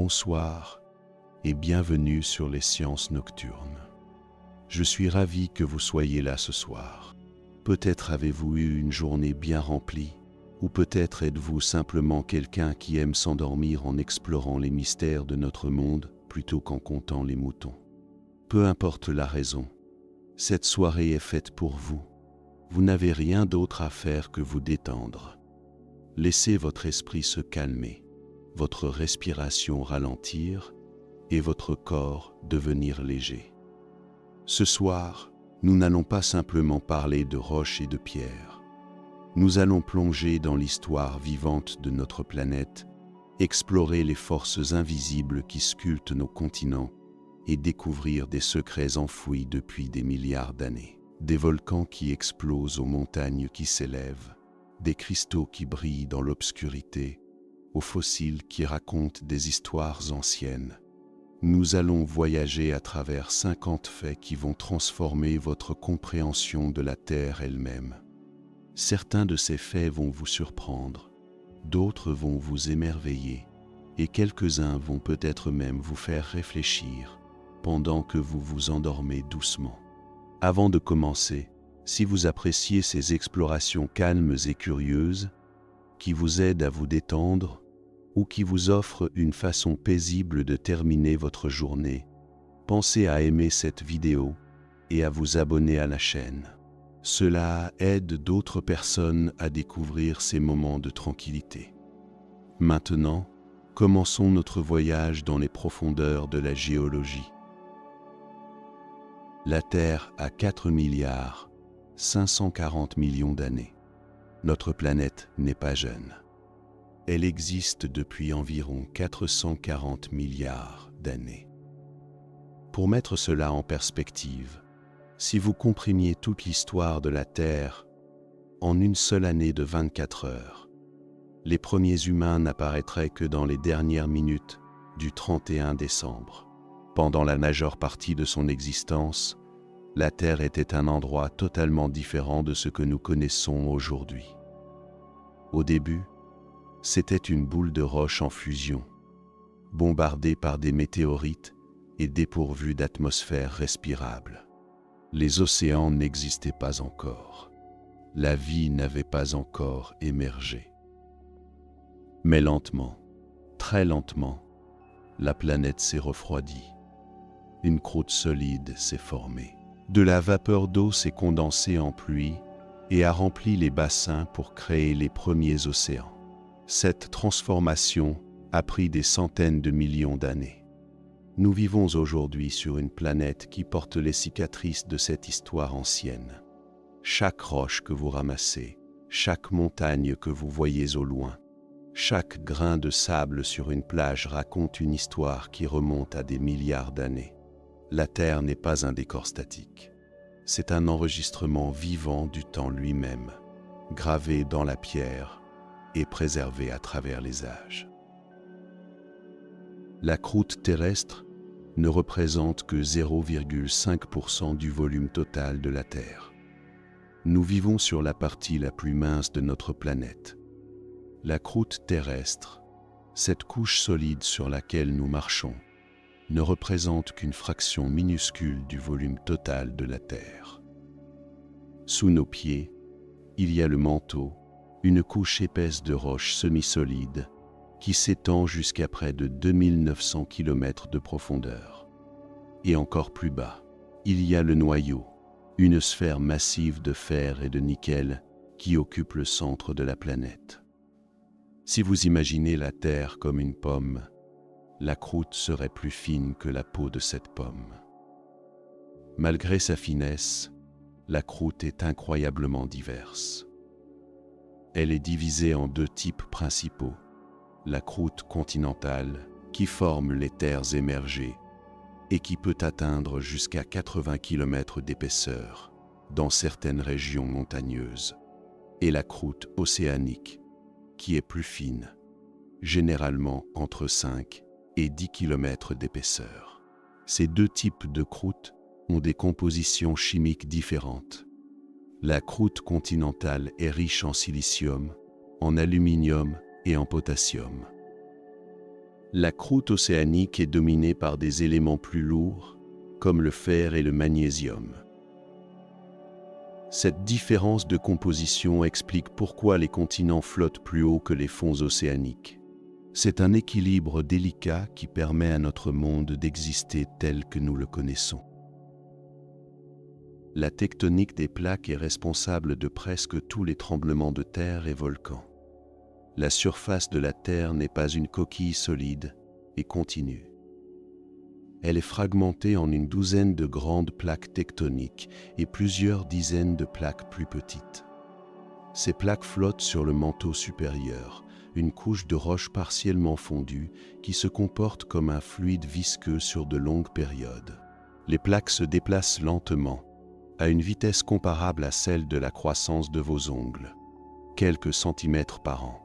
bonsoir et bienvenue sur les Sciences Nocturnes. Je suis ravi que vous soyez là ce soir. Peut-être avez-vous eu une journée bien remplie, ou peut-être êtes-vous simplement quelqu'un qui aime s'endormir en explorant les mystères de notre monde plutôt qu'en comptant les moutons. Peu importe la raison, cette soirée est faite pour vous. Vous n'avez rien d'autre à faire que vous détendre. Laissez votre esprit se calmer, votre respiration ralentir et votre corps devenir léger. Ce soir, nous n'allons pas simplement parler de roches et de pierres. Nous allons plonger dans l'histoire vivante de notre planète, explorer les forces invisibles qui sculptent nos continents et découvrir des secrets enfouis depuis des milliards d'années. Des volcans qui explosent aux montagnes qui s'élèvent, des cristaux qui brillent dans l'obscurité, aux fossiles qui racontent des histoires anciennes. Nous allons voyager à travers 50 faits qui vont transformer votre compréhension de la Terre elle-même. Certains de ces faits vont vous surprendre, d'autres vont vous émerveiller, et quelques-uns vont peut-être même vous faire réfléchir pendant que vous vous endormez doucement. Avant de commencer, si vous appréciez ces explorations calmes et curieuses, qui vous aident à vous détendre, ou qui vous offrent une façon paisible de terminer votre journée, pensez à aimer cette vidéo et à vous abonner à la chaîne. Cela aide d'autres personnes à découvrir ces moments de tranquillité. Maintenant, commençons notre voyage dans les profondeurs de la géologie. La Terre a 4 milliards 540 millions d'années. Notre planète n'est pas jeune. Elle existe depuis environ 440 milliards d'années. Pour mettre cela en perspective, si vous comprimiez toute l'histoire de la Terre en une seule année de 24 heures, les premiers humains n'apparaîtraient que dans les dernières minutes du 31 décembre. Pendant la majeure partie de son existence, la Terre était un endroit totalement différent de ce que nous connaissons aujourd'hui. Au début, c'était une boule de roche en fusion, bombardée par des météorites et dépourvue d'atmosphère respirable. Les océans n'existaient pas encore. La vie n'avait pas encore émergé. Mais lentement, très lentement, la planète s'est refroidie. Une croûte solide s'est formée. De la vapeur d'eau s'est condensée en pluie et a rempli les bassins pour créer les premiers océans. Cette transformation a pris des centaines de millions d'années. Nous vivons aujourd'hui sur une planète qui porte les cicatrices de cette histoire ancienne. Chaque roche que vous ramassez, chaque montagne que vous voyez au loin, chaque grain de sable sur une plage raconte une histoire qui remonte à des milliards d'années. La Terre n'est pas un décor statique. C'est un enregistrement vivant du temps lui-même, gravé dans la pierre et préservé à travers les âges. La croûte terrestre ne représente que 0,5% du volume total de la Terre. Nous vivons sur la partie la plus mince de notre planète. La croûte terrestre, cette couche solide sur laquelle nous marchons, ne représente qu'une fraction minuscule du volume total de la Terre. Sous nos pieds, il y a le manteau, une couche épaisse de roches semi-solides qui s'étend jusqu'à près de 2900 km de profondeur. Et encore plus bas, il y a le noyau, une sphère massive de fer et de nickel qui occupe le centre de la planète. Si vous imaginez la Terre comme une pomme, la croûte serait plus fine que la peau de cette pomme. Malgré sa finesse, la croûte est incroyablement diverse. Elle est divisée en deux types principaux, la croûte continentale, qui forme les terres émergées et qui peut atteindre jusqu'à 80 km d'épaisseur dans certaines régions montagneuses, et la croûte océanique, qui est plus fine, généralement entre 5 et 10 km d'épaisseur. Ces deux types de croûtes ont des compositions chimiques différentes. La croûte continentale est riche en silicium, en aluminium et en potassium. La croûte océanique est dominée par des éléments plus lourds, comme le fer et le magnésium. Cette différence de composition explique pourquoi les continents flottent plus haut que les fonds océaniques. C'est un équilibre délicat qui permet à notre monde d'exister tel que nous le connaissons. La tectonique des plaques est responsable de presque tous les tremblements de terre et volcans. La surface de la Terre n'est pas une coquille solide et continue. Elle est fragmentée en une douzaine de grandes plaques tectoniques et plusieurs dizaines de plaques plus petites. Ces plaques flottent sur le manteau supérieur, une couche de roche partiellement fondue qui se comporte comme un fluide visqueux sur de longues périodes. Les plaques se déplacent lentement, à une vitesse comparable à celle de la croissance de vos ongles, quelques centimètres par an.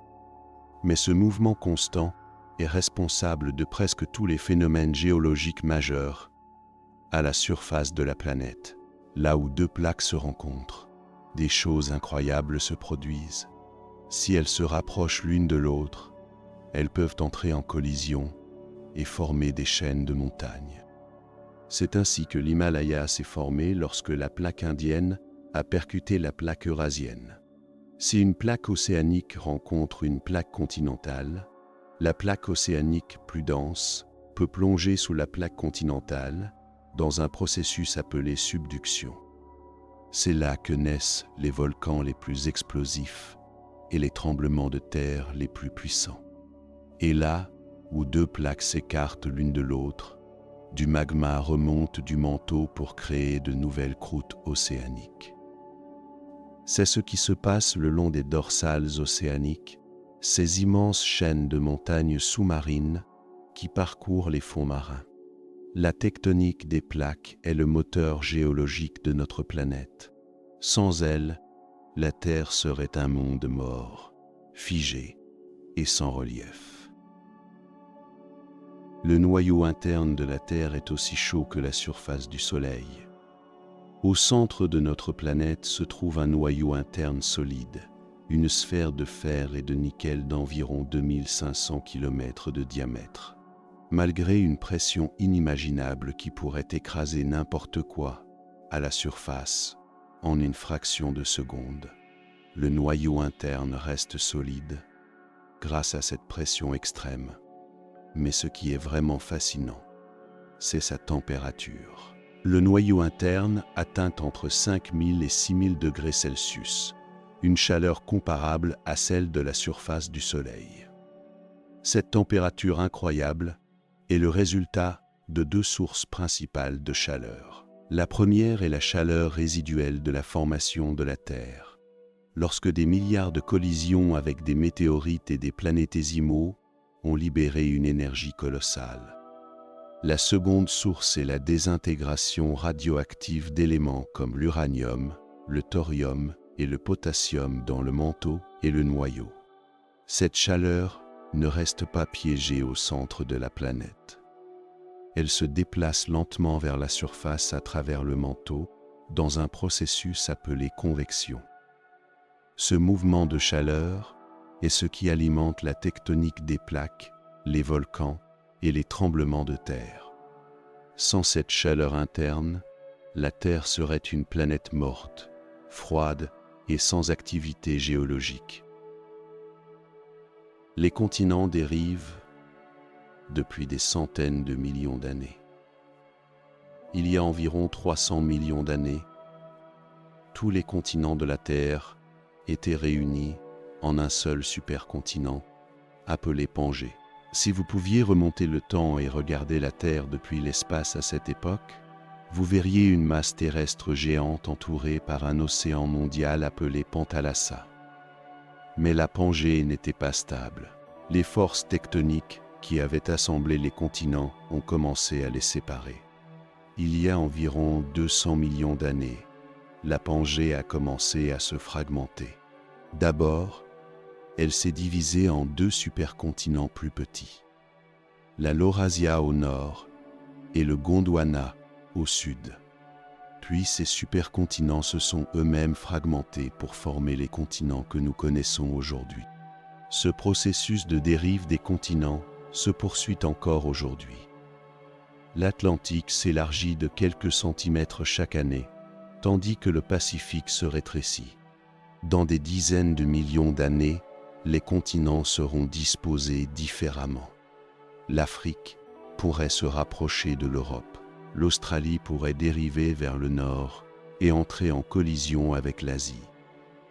Mais ce mouvement constant est responsable de presque tous les phénomènes géologiques majeurs à la surface de la planète. Là où deux plaques se rencontrent, des choses incroyables se produisent. Si elles se rapprochent l'une de l'autre, elles peuvent entrer en collision et former des chaînes de montagnes. C'est ainsi que l'Himalaya s'est formé lorsque la plaque indienne a percuté la plaque eurasienne. Si une plaque océanique rencontre une plaque continentale, la plaque océanique plus dense peut plonger sous la plaque continentale dans un processus appelé subduction. C'est là que naissent les volcans les plus explosifs et les tremblements de terre les plus puissants. Et là où deux plaques s'écartent l'une de l'autre, du magma remonte du manteau pour créer de nouvelles croûtes océaniques. C'est ce qui se passe le long des dorsales océaniques, ces immenses chaînes de montagnes sous-marines qui parcourent les fonds marins. La tectonique des plaques est le moteur géologique de notre planète. Sans elle, la Terre serait un monde mort, figé et sans relief. Le noyau interne de la Terre est aussi chaud que la surface du Soleil. Au centre de notre planète se trouve un noyau interne solide, une sphère de fer et de nickel d'environ 2500 km de diamètre. Malgré une pression inimaginable qui pourrait écraser n'importe quoi à la surface en une fraction de seconde, le noyau interne reste solide grâce à cette pression extrême. Mais ce qui est vraiment fascinant, c'est sa température. Le noyau interne atteint entre 5000 et 6000 degrés Celsius, une chaleur comparable à celle de la surface du Soleil. Cette température incroyable est le résultat de deux sources principales de chaleur. La première est la chaleur résiduelle de la formation de la Terre. Lorsque des milliards de collisions avec des météorites et des planétésimaux ont libéré une énergie colossale. La seconde source est la désintégration radioactive d'éléments comme l'uranium, le thorium et le potassium dans le manteau et le noyau. Cette chaleur ne reste pas piégée au centre de la planète. Elle se déplace lentement vers la surface à travers le manteau dans un processus appelé convection. Ce mouvement de chaleur est ce qui alimente la tectonique des plaques, les volcans et les tremblements de terre. Sans cette chaleur interne, la Terre serait une planète morte, froide et sans activité géologique. Les continents dérivent depuis des centaines de millions d'années. Il y a environ 300 millions d'années, tous les continents de la Terre étaient réunis en un seul supercontinent, appelé Pangée. Si vous pouviez remonter le temps et regarder la Terre depuis l'espace à cette époque, vous verriez une masse terrestre géante entourée par un océan mondial appelé Pantalassa. Mais la Pangée n'était pas stable. Les forces tectoniques qui avaient assemblé les continents ont commencé à les séparer. Il y a environ 200 millions d'années, la Pangée a commencé à se fragmenter. D'abord, elle s'est divisée en deux supercontinents plus petits, la Laurasia au nord et le Gondwana au sud. Puis ces supercontinents se sont eux-mêmes fragmentés pour former les continents que nous connaissons aujourd'hui. Ce processus de dérive des continents se poursuit encore aujourd'hui. L'Atlantique s'élargit de quelques centimètres chaque année, tandis que le Pacifique se rétrécit. Dans des dizaines de millions d'années, les continents seront disposés différemment. L'Afrique pourrait se rapprocher de l'Europe. L'Australie pourrait dériver vers le nord et entrer en collision avec l'Asie.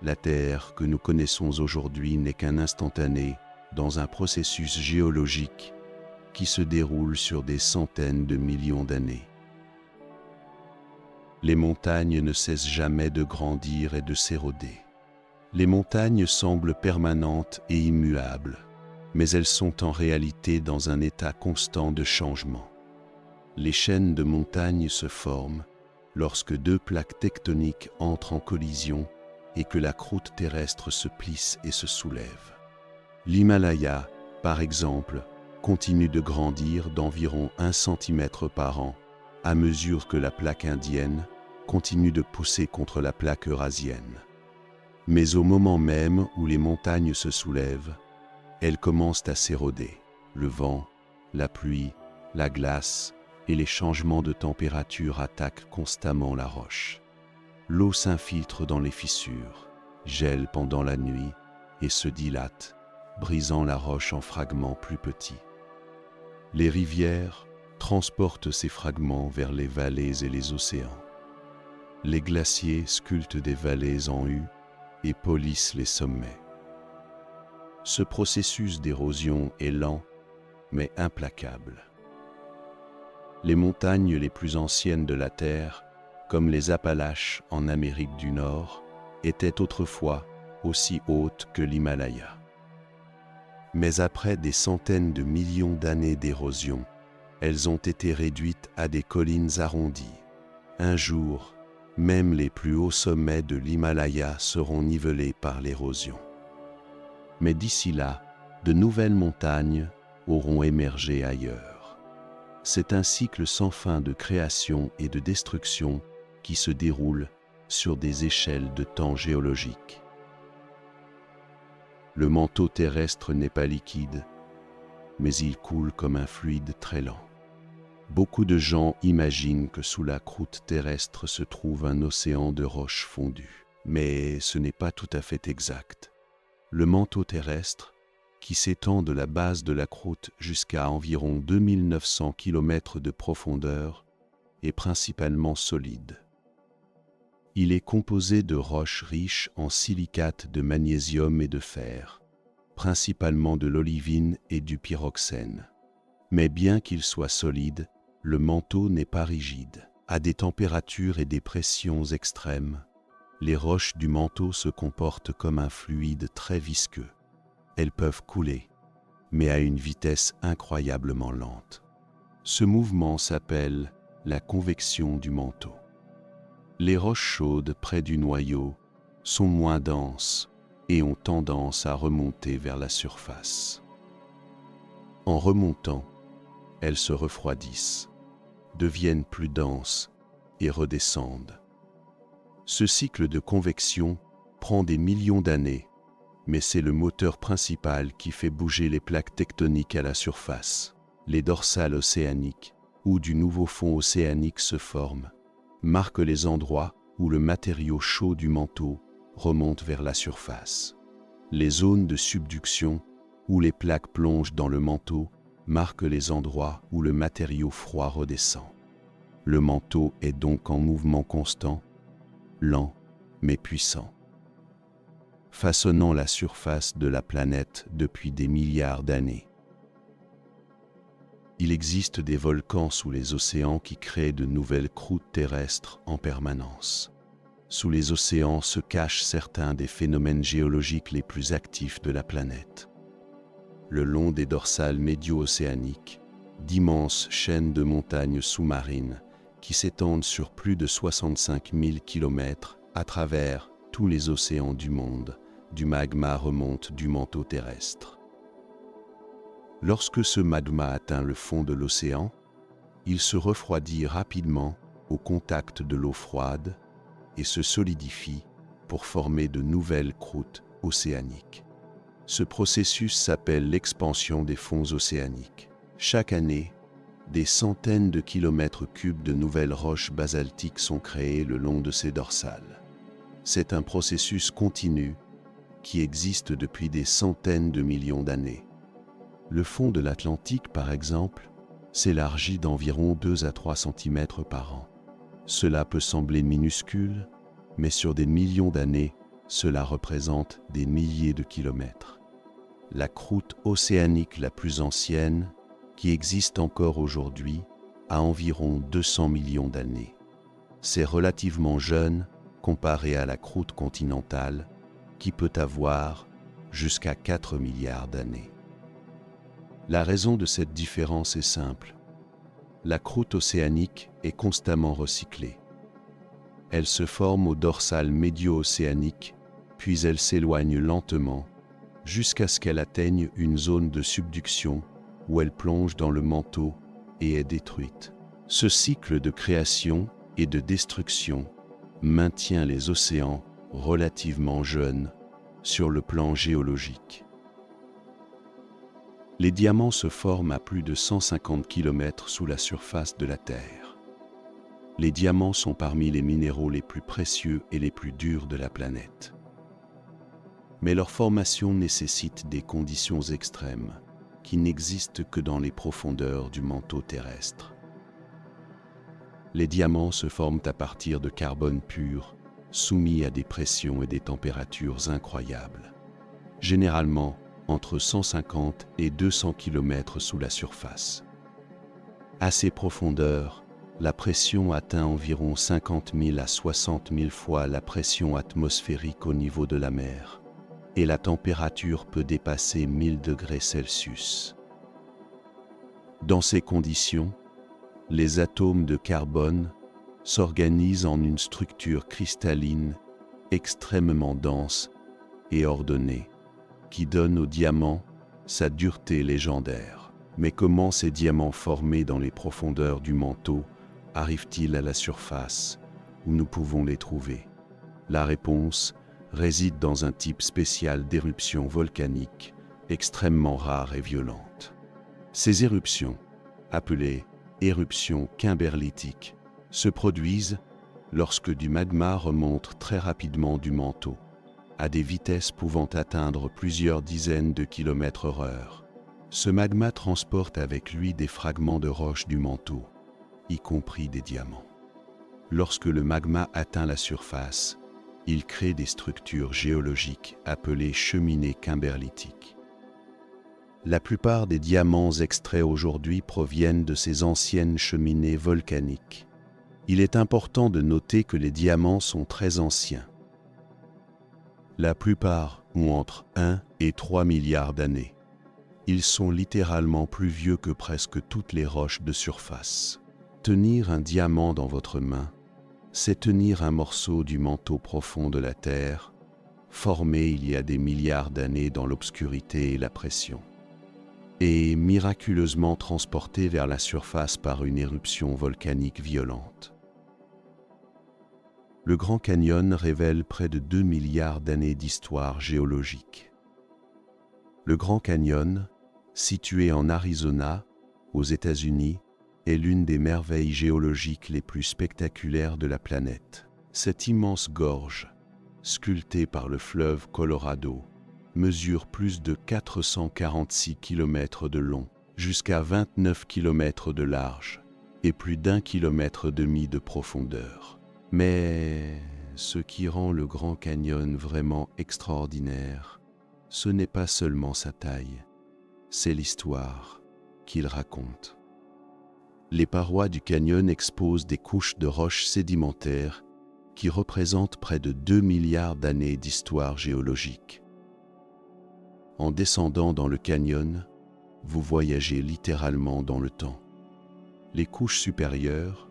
La Terre que nous connaissons aujourd'hui n'est qu'un instantané dans un processus géologique qui se déroule sur des centaines de millions d'années. Les montagnes ne cessent jamais de grandir et de s'éroder. Les montagnes semblent permanentes et immuables, mais elles sont en réalité dans un état constant de changement. Les chaînes de montagnes se forment lorsque deux plaques tectoniques entrent en collision et que la croûte terrestre se plisse et se soulève. L'Himalaya, par exemple, continue de grandir d'environ 1 cm par an, à mesure que la plaque indienne continue de pousser contre la plaque eurasienne. Mais au moment même où les montagnes se soulèvent, elles commencent à s'éroder. Le vent, la pluie, la glace et les changements de température attaquent constamment la roche. L'eau s'infiltre dans les fissures, gèle pendant la nuit et se dilate, brisant la roche en fragments plus petits. Les rivières transportent ces fragments vers les vallées et les océans. Les glaciers sculptent des vallées en U et polissent les sommets. Ce processus d'érosion est lent, mais implacable. Les montagnes les plus anciennes de la Terre, comme les Appalaches en Amérique du Nord, étaient autrefois aussi hautes que l'Himalaya. Mais après des centaines de millions d'années d'érosion, elles ont été réduites à des collines arrondies. Un jour, même les plus hauts sommets de l'Himalaya seront nivelés par l'érosion. Mais d'ici là, de nouvelles montagnes auront émergé ailleurs. C'est un cycle sans fin de création et de destruction qui se déroule sur des échelles de temps géologiques. Le manteau terrestre n'est pas liquide, mais il coule comme un fluide très lent. Beaucoup de gens imaginent que sous la croûte terrestre se trouve un océan de roches fondues, mais ce n'est pas tout à fait exact. Le manteau terrestre, qui s'étend de la base de la croûte jusqu'à environ 2900 km de profondeur, est principalement solide. Il est composé de roches riches en silicates de magnésium et de fer, principalement de l'olivine et du pyroxène. Mais bien qu'il soit solide, le manteau n'est pas rigide. À des températures et des pressions extrêmes, les roches du manteau se comportent comme un fluide très visqueux. Elles peuvent couler, mais à une vitesse incroyablement lente. Ce mouvement s'appelle la convection du manteau. Les roches chaudes près du noyau sont moins denses et ont tendance à remonter vers la surface. En remontant, elles se refroidissent, deviennent plus denses et redescendent. Ce cycle de convection prend des millions d'années, mais c'est le moteur principal qui fait bouger les plaques tectoniques à la surface. Les dorsales océaniques, où du nouveau fond océanique se forme, marquent les endroits où le matériau chaud du manteau remonte vers la surface. Les zones de subduction, où les plaques plongent dans le manteau, marquent les endroits où le matériau froid redescend. Le manteau est donc en mouvement constant, lent mais puissant, façonnant la surface de la planète depuis des milliards d'années. Il existe des volcans sous les océans qui créent de nouvelles croûtes terrestres en permanence. Sous les océans se cachent certains des phénomènes géologiques les plus actifs de la planète. Le long des dorsales médio-océaniques, d'immenses chaînes de montagnes sous-marines qui s'étendent sur plus de 65 000 km à travers tous les océans du monde, du magma remonte du manteau terrestre. Lorsque ce magma atteint le fond de l'océan, il se refroidit rapidement au contact de l'eau froide et se solidifie pour former de nouvelles croûtes océaniques. Ce processus s'appelle l'expansion des fonds océaniques. Chaque année, des centaines de kilomètres cubes de nouvelles roches basaltiques sont créées le long de ces dorsales. C'est un processus continu qui existe depuis des centaines de millions d'années. Le fond de l'Atlantique, par exemple, s'élargit d'environ 2 à 3 cm par an. Cela peut sembler minuscule, mais sur des millions d'années, cela représente des milliers de kilomètres. La croûte océanique la plus ancienne, qui existe encore aujourd'hui, a environ 200 millions d'années. C'est relativement jeune comparé à la croûte continentale, qui peut avoir jusqu'à 4 milliards d'années. La raison de cette différence est simple. La croûte océanique est constamment recyclée. Elle se forme au dorsal médio-océanique, puis elle s'éloigne lentement jusqu'à ce qu'elle atteigne une zone de subduction où elle plonge dans le manteau et est détruite. Ce cycle de création et de destruction maintient les océans relativement jeunes sur le plan géologique. Les diamants se forment à plus de 150 km sous la surface de la Terre. Les diamants sont parmi les minéraux les plus précieux et les plus durs de la planète. Mais leur formation nécessite des conditions extrêmes qui n'existent que dans les profondeurs du manteau terrestre. Les diamants se forment à partir de carbone pur, soumis à des pressions et des températures incroyables, généralement entre 150 et 200 km sous la surface. À ces profondeurs, la pression atteint environ 50 000 à 60 000 fois la pression atmosphérique au niveau de la mer, et la température peut dépasser 1000 degrés Celsius. Dans ces conditions, les atomes de carbone s'organisent en une structure cristalline extrêmement dense et ordonnée, qui donne au diamant sa dureté légendaire. Mais comment ces diamants formés dans les profondeurs du manteau arrivent-ils à la surface où nous pouvons les trouver? La réponse réside dans un type spécial d'éruption volcanique extrêmement rare et violente. Ces éruptions, appelées éruptions kimberlitiques, se produisent lorsque du magma remonte très rapidement du manteau, à des vitesses pouvant atteindre plusieurs dizaines de km/h. Ce magma transporte avec lui des fragments de roches du manteau, y compris des diamants. Lorsque le magma atteint la surface, il crée des structures géologiques appelées cheminées kimberlitiques. La plupart des diamants extraits aujourd'hui proviennent de ces anciennes cheminées volcaniques. Il est important de noter que les diamants sont très anciens. La plupart ont entre 1 et 3 milliards d'années. Ils sont littéralement plus vieux que presque toutes les roches de surface. Tenir un diamant dans votre main, c'est tenir un morceau du manteau profond de la Terre, formé il y a des milliards d'années dans l'obscurité et la pression, et miraculeusement transporté vers la surface par une éruption volcanique violente. Le Grand Canyon révèle près de 2 milliards d'années d'histoire géologique. Le Grand Canyon, situé en Arizona, aux États-Unis, est l'une des merveilles géologiques les plus spectaculaires de la planète. Cette immense gorge, sculptée par le fleuve Colorado, mesure plus de 446 km de long, jusqu'à 29 km de large et plus d'1,5 km de profondeur. Mais ce qui rend le Grand Canyon vraiment extraordinaire, ce n'est pas seulement sa taille, c'est l'histoire qu'il raconte. Les parois du canyon exposent des couches de roches sédimentaires qui représentent près de 2 milliards d'années d'histoire géologique. En descendant dans le canyon, vous voyagez littéralement dans le temps. Les couches supérieures,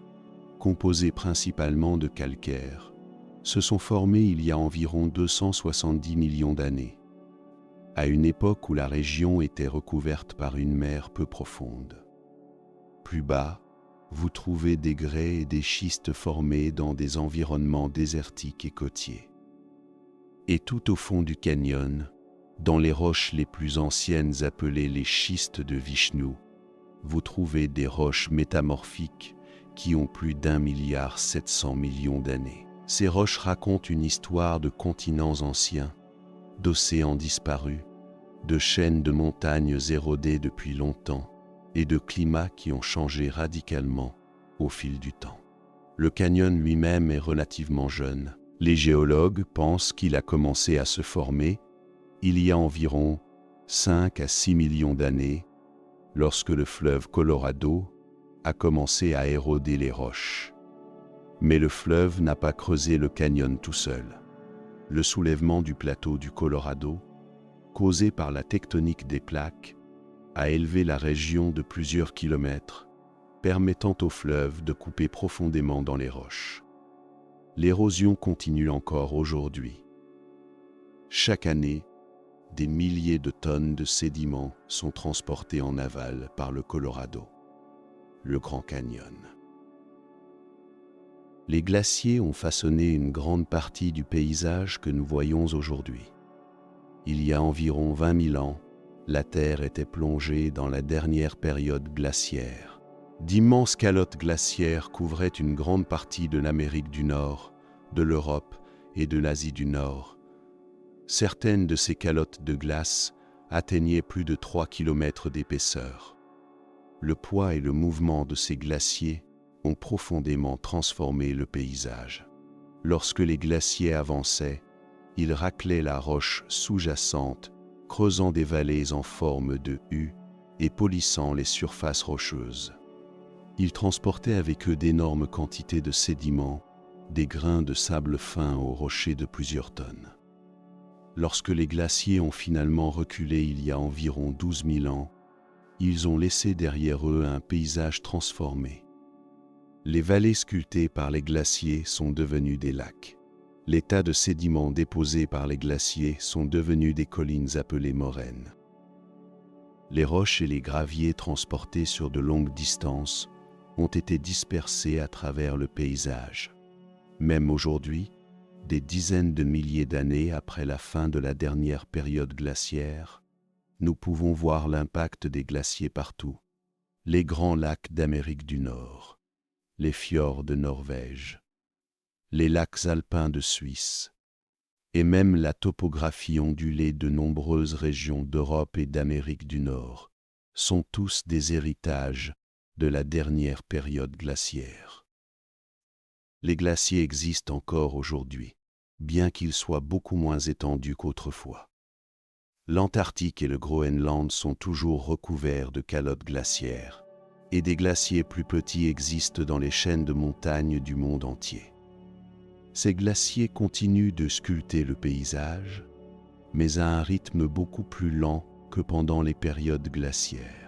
composées principalement de calcaire, se sont formées il y a environ 270 millions d'années, à une époque où la région était recouverte par une mer peu profonde. Plus bas, vous trouvez des grès et des schistes formés dans des environnements désertiques et côtiers. Et tout au fond du canyon, Dans les roches les plus anciennes appelées les schistes de Vishnu, vous trouvez des roches métamorphiques qui ont plus d'1,7 milliard d'années. Ces roches racontent une histoire de continents anciens, d'océans disparus, de chaînes de montagnes érodées depuis longtemps et de climats qui ont changé radicalement au fil du temps. Le canyon lui-même est relativement jeune. Les géologues pensent qu'il a commencé à se former il y a environ 5 à 6 millions d'années, lorsque le fleuve Colorado a commencé à éroder les roches. Mais le fleuve n'a pas creusé le canyon tout seul. Le soulèvement du plateau du Colorado, causé par la tectonique des plaques, a élevé la région de plusieurs kilomètres, permettant au fleuve de couper profondément dans les roches. L'érosion continue encore aujourd'hui. Chaque année, des milliers de tonnes de sédiments sont transportés en aval par le Colorado, le Grand Canyon. Les glaciers ont façonné une grande partie du paysage que nous voyons aujourd'hui. Il y a environ 20 000 ans, la Terre était plongée dans la dernière période glaciaire. D'immenses calottes glaciaires couvraient une grande partie de l'Amérique du Nord, de l'Europe et de l'Asie du Nord. Certaines de ces calottes de glace atteignaient plus de 3 km d'épaisseur. Le poids et le mouvement de ces glaciers ont profondément transformé le paysage. Lorsque les glaciers avançaient, ils raclaient la roche sous-jacente, creusant des vallées en forme de U et polissant les surfaces rocheuses. Ils transportaient avec eux d'énormes quantités de sédiments, des grains de sable fin aux rochers de plusieurs tonnes. Lorsque les glaciers ont finalement reculé il y a environ 12 000 ans, ils ont laissé derrière eux un paysage transformé. Les vallées sculptées par les glaciers sont devenues des lacs. Les tas de sédiments déposés par les glaciers sont devenus des collines appelées moraines. Les roches et les graviers transportés sur de longues distances ont été dispersés à travers le paysage. Même aujourd'hui, des dizaines de milliers d'années après la fin de la dernière période glaciaire, nous pouvons voir l'impact des glaciers partout. Les grands lacs d'Amérique du Nord, les fjords de Norvège, les lacs alpins de Suisse, et même la topographie ondulée de nombreuses régions d'Europe et d'Amérique du Nord, sont tous des héritages de la dernière période glaciaire. Les glaciers existent encore aujourd'hui, bien qu'ils soient beaucoup moins étendus qu'autrefois. L'Antarctique et le Groenland sont toujours recouverts de calottes glaciaires, et des glaciers plus petits existent dans les chaînes de montagnes du monde entier. Ces glaciers continuent de sculpter le paysage, mais à un rythme beaucoup plus lent que pendant les périodes glaciaires.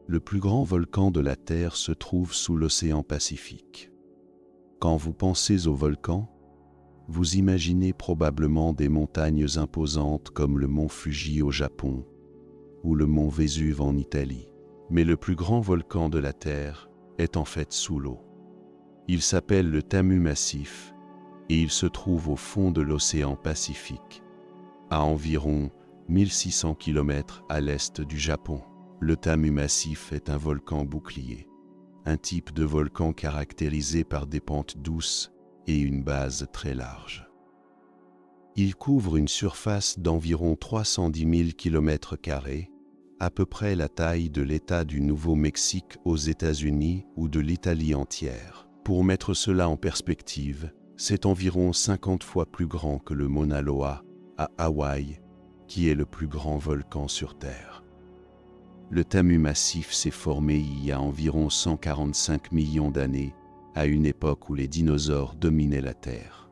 Le plus grand volcan de la Terre se trouve sous l'océan Pacifique. Quand vous pensez au volcan, vous imaginez probablement des montagnes imposantes comme le mont Fuji au Japon ou le mont Vésuve en Italie. Mais le plus grand volcan de la Terre est en fait sous l'eau. Il s'appelle le Tamu Massif et il se trouve au fond de l'océan Pacifique, à environ 1600 km à l'est du Japon. Le Tamu Massif est un volcan bouclier, un type de volcan caractérisé par des pentes douces et une base très large. Il couvre une surface d'environ 310 000 km², à peu près la taille de l'État du Nouveau-Mexique aux États-Unis ou de l'Italie entière. Pour mettre cela en perspective, c'est environ 50 fois plus grand que le Mauna Loa à Hawaï, qui est le plus grand volcan sur Terre. Le Tamu Massif s'est formé il y a environ 145 millions d'années, à une époque où les dinosaures dominaient la Terre.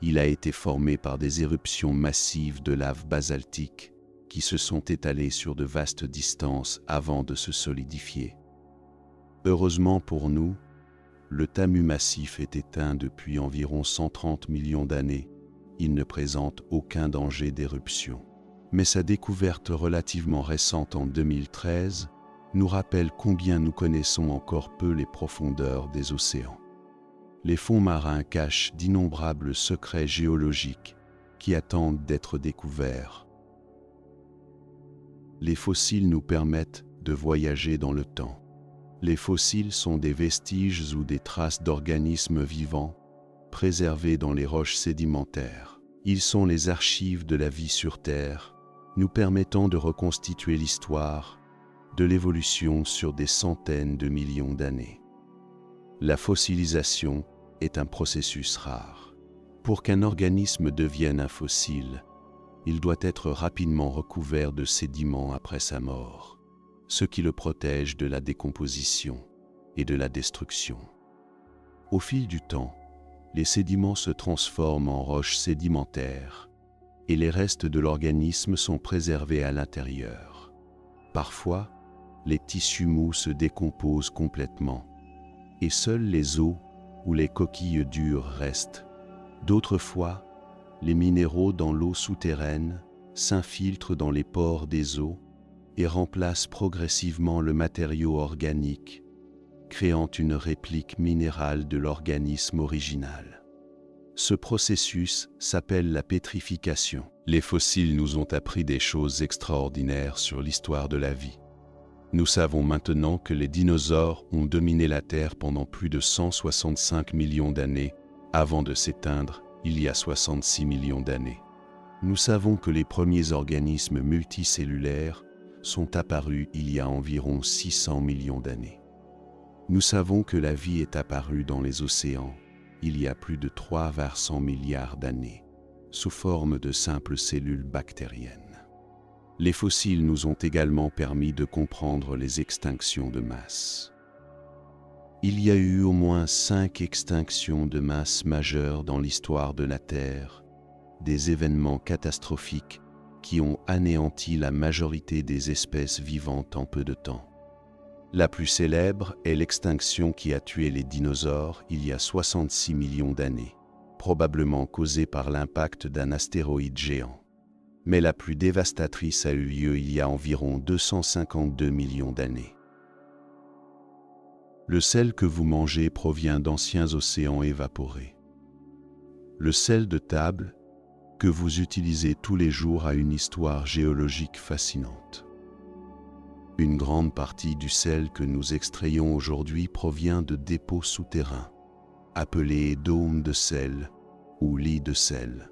Il a été formé par des éruptions massives de lave basaltique qui se sont étalées sur de vastes distances avant de se solidifier. Heureusement pour nous, le Tamu Massif est éteint depuis environ 130 millions d'années. Il ne présente aucun danger d'éruption. Mais sa découverte relativement récente en 2013 nous rappelle combien nous connaissons encore peu les profondeurs des océans. Les fonds marins cachent d'innombrables secrets géologiques qui attendent d'être découverts. Les fossiles nous permettent de voyager dans le temps. Les fossiles sont des vestiges ou des traces d'organismes vivants préservés dans les roches sédimentaires. Ils sont les archives de la vie sur Terre, nous permettant de reconstituer l'histoire de l'évolution sur des centaines de millions d'années. La fossilisation est un processus rare. Pour qu'un organisme devienne un fossile, il doit être rapidement recouvert de sédiments après sa mort, ce qui le protège de la décomposition et de la destruction. Au fil du temps, les sédiments se transforment en roches sédimentaires et les restes de l'organisme sont préservés à l'intérieur. Parfois, les tissus mous se décomposent complètement et seuls les os ou les coquilles dures restent. D'autres fois, les minéraux dans l'eau souterraine s'infiltrent dans les pores des os et remplacent progressivement le matériau organique, créant une réplique minérale de l'organisme original. Ce processus s'appelle la pétrification. Les fossiles nous ont appris des choses extraordinaires sur l'histoire de la vie. Nous savons maintenant que les dinosaures ont dominé la Terre pendant plus de 165 millions d'années avant de s'éteindre il y a 66 millions d'années. Nous savons que les premiers organismes multicellulaires sont apparus il y a environ 600 millions d'années. Nous savons que la vie est apparue dans les océans il y a plus de 300 milliards d'années, sous forme de simples cellules bactériennes. Les fossiles nous ont également permis de comprendre les extinctions de masse. Il y a eu au moins 5 extinctions de masse majeures dans l'histoire de la Terre, des événements catastrophiques qui ont anéanti la majorité des espèces vivantes en peu de temps. La plus célèbre est l'extinction qui a tué les dinosaures il y a 66 millions d'années, probablement causée par l'impact d'un astéroïde géant. Mais la plus dévastatrice a eu lieu il y a environ 252 millions d'années. Le sel que vous mangez provient d'anciens océans évaporés. Le sel de table que vous utilisez tous les jours a une histoire géologique fascinante. Une grande partie du sel que nous extrayons aujourd'hui provient de dépôts souterrains, appelés dômes de sel ou lits de sel.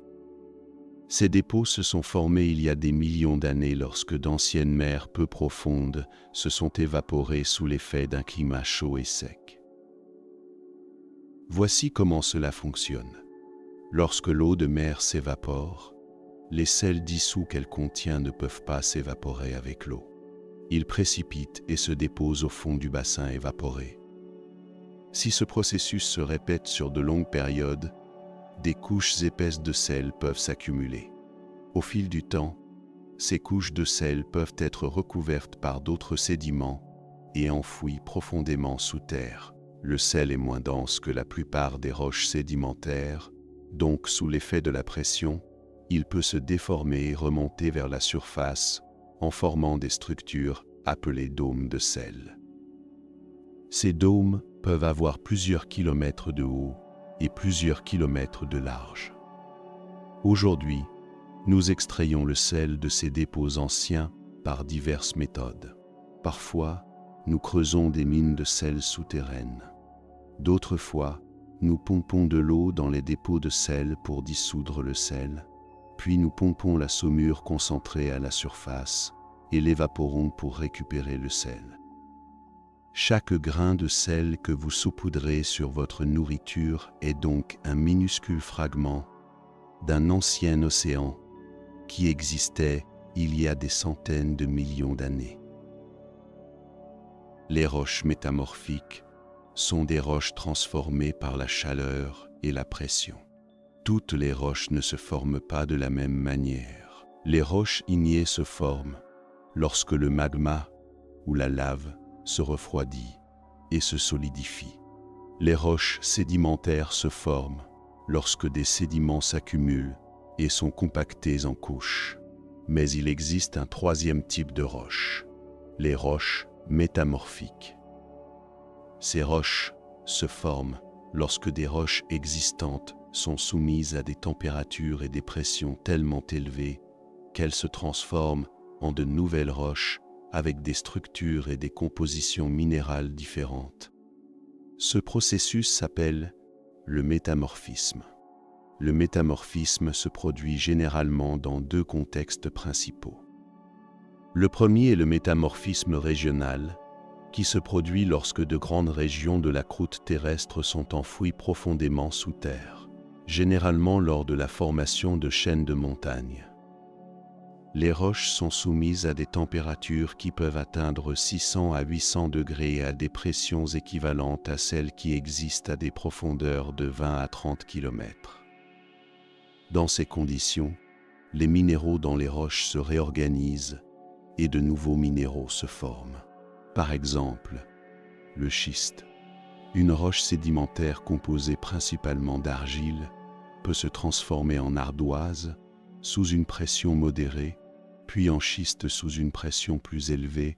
Ces dépôts se sont formés il y a des millions d'années lorsque d'anciennes mers peu profondes se sont évaporées sous l'effet d'un climat chaud et sec. Voici comment cela fonctionne. Lorsque l'eau de mer s'évapore, les sels dissous qu'elle contient ne peuvent pas s'évaporer avec l'eau. Ils précipitent et se déposent au fond du bassin évaporé. Si ce processus se répète sur de longues périodes, des couches épaisses de sel peuvent s'accumuler. Au fil du temps, ces couches de sel peuvent être recouvertes par d'autres sédiments et enfouies profondément sous terre. Le sel est moins dense que la plupart des roches sédimentaires, donc sous l'effet de la pression, il peut se déformer et remonter vers la surface en formant des structures appelées dômes de sel. Ces dômes peuvent avoir plusieurs kilomètres de haut et plusieurs kilomètres de large. Aujourd'hui, nous extrayons le sel de ces dépôts anciens par diverses méthodes. Parfois, nous creusons des mines de sel souterraines. D'autres fois, nous pompons de l'eau dans les dépôts de sel pour dissoudre le sel, puis nous pompons la saumure concentrée à la surface et l'évaporons pour récupérer le sel. Chaque grain de sel que vous saupoudrez sur votre nourriture est donc un minuscule fragment d'un ancien océan qui existait il y a des centaines de millions d'années. Les roches métamorphiques sont des roches transformées par la chaleur et la pression. Toutes les roches ne se forment pas de la même manière. Les roches ignées se forment lorsque le magma ou la lave se refroidit et se solidifie. Les roches sédimentaires se forment lorsque des sédiments s'accumulent et sont compactés en couches. Mais il existe un troisième type de roches, les roches métamorphiques. Ces roches se forment lorsque des roches existantes sont soumises à des températures et des pressions tellement élevées qu'elles se transforment en de nouvelles roches avec des structures et des compositions minérales différentes. Ce processus s'appelle le métamorphisme. Le métamorphisme se produit généralement dans deux contextes principaux. Le premier est le métamorphisme régional, qui se produit lorsque de grandes régions de la croûte terrestre sont enfouies profondément sous terre, généralement lors de la formation de chaînes de montagnes. Les roches sont soumises à des températures qui peuvent atteindre 600 à 800 degrés et à des pressions équivalentes à celles qui existent à des profondeurs de 20 à 30 km. Dans ces conditions, les minéraux dans les roches se réorganisent et de nouveaux minéraux se forment. Par exemple, le schiste, une roche sédimentaire composée principalement d'argile, peut se transformer en ardoise sous une pression modérée, puis en schiste sous une pression plus élevée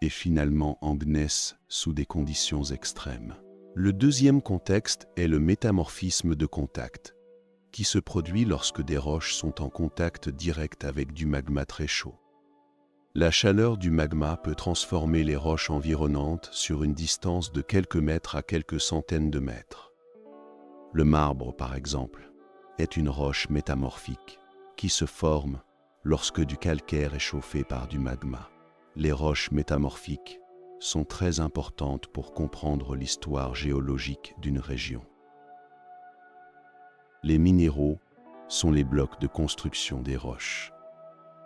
et finalement en gneiss sous des conditions extrêmes. Le deuxième contexte est le métamorphisme de contact, qui se produit lorsque des roches sont en contact direct avec du magma très chaud. La chaleur du magma peut transformer les roches environnantes sur une distance de quelques mètres à quelques centaines de mètres. Le marbre, par exemple, est une roche métamorphique qui se forme lorsque du calcaire est chauffé par du magma. Les roches métamorphiques sont très importantes pour comprendre l'histoire géologique d'une région. Les minéraux sont les blocs de construction des roches.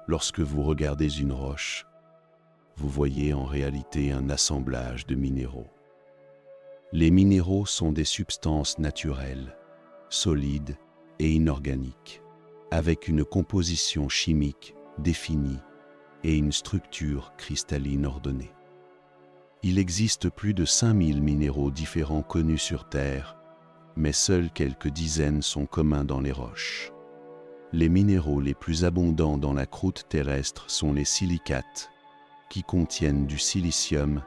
Lorsque vous regardez une roche, vous voyez en réalité un assemblage de minéraux. Les minéraux sont des substances naturelles, solides et inorganiques, avec une composition chimique définie et une structure cristalline ordonnée. Il existe plus de 5000 minéraux différents connus sur Terre, mais seuls quelques dizaines sont communs dans les roches. Les minéraux les plus abondants dans la croûte terrestre sont les silicates, qui contiennent du silicium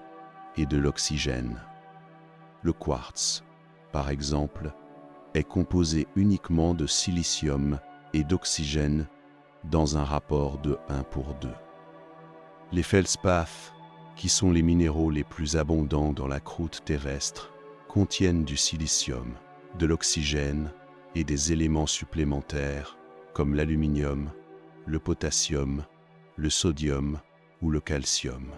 et de l'oxygène. Le quartz, par exemple, est composé uniquement de silicium et d'oxygène dans un rapport de 1:2. Les feldspaths, qui sont les minéraux les plus abondants dans la croûte terrestre, contiennent du silicium, de l'oxygène et des éléments supplémentaires comme l'aluminium, le potassium, le sodium ou le calcium.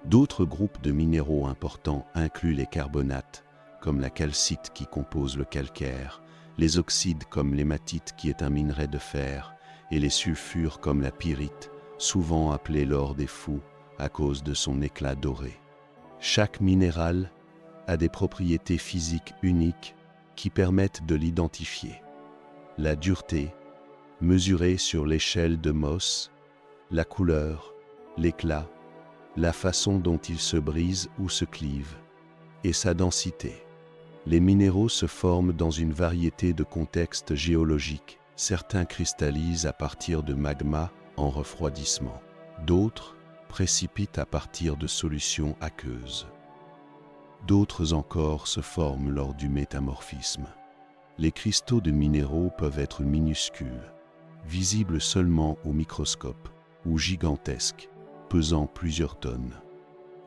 D'autres groupes de minéraux importants incluent les carbonates, comme la calcite qui compose le calcaire, les oxydes comme l'hématite qui est un minerai de fer, et les sulfures comme la pyrite, souvent appelé l'or des fous à cause de son éclat doré. Chaque minéral a des propriétés physiques uniques qui permettent de l'identifier. La dureté, mesurée sur l'échelle de Mohs, la couleur, l'éclat, la façon dont il se brise ou se clive, et sa densité. Les minéraux se forment dans une variété de contextes géologiques. Certains cristallisent à partir de magma en refroidissement. D'autres précipitent à partir de solutions aqueuses. D'autres encore se forment lors du métamorphisme. Les cristaux de minéraux peuvent être minuscules, visibles seulement au microscope, ou gigantesques, pesant plusieurs tonnes.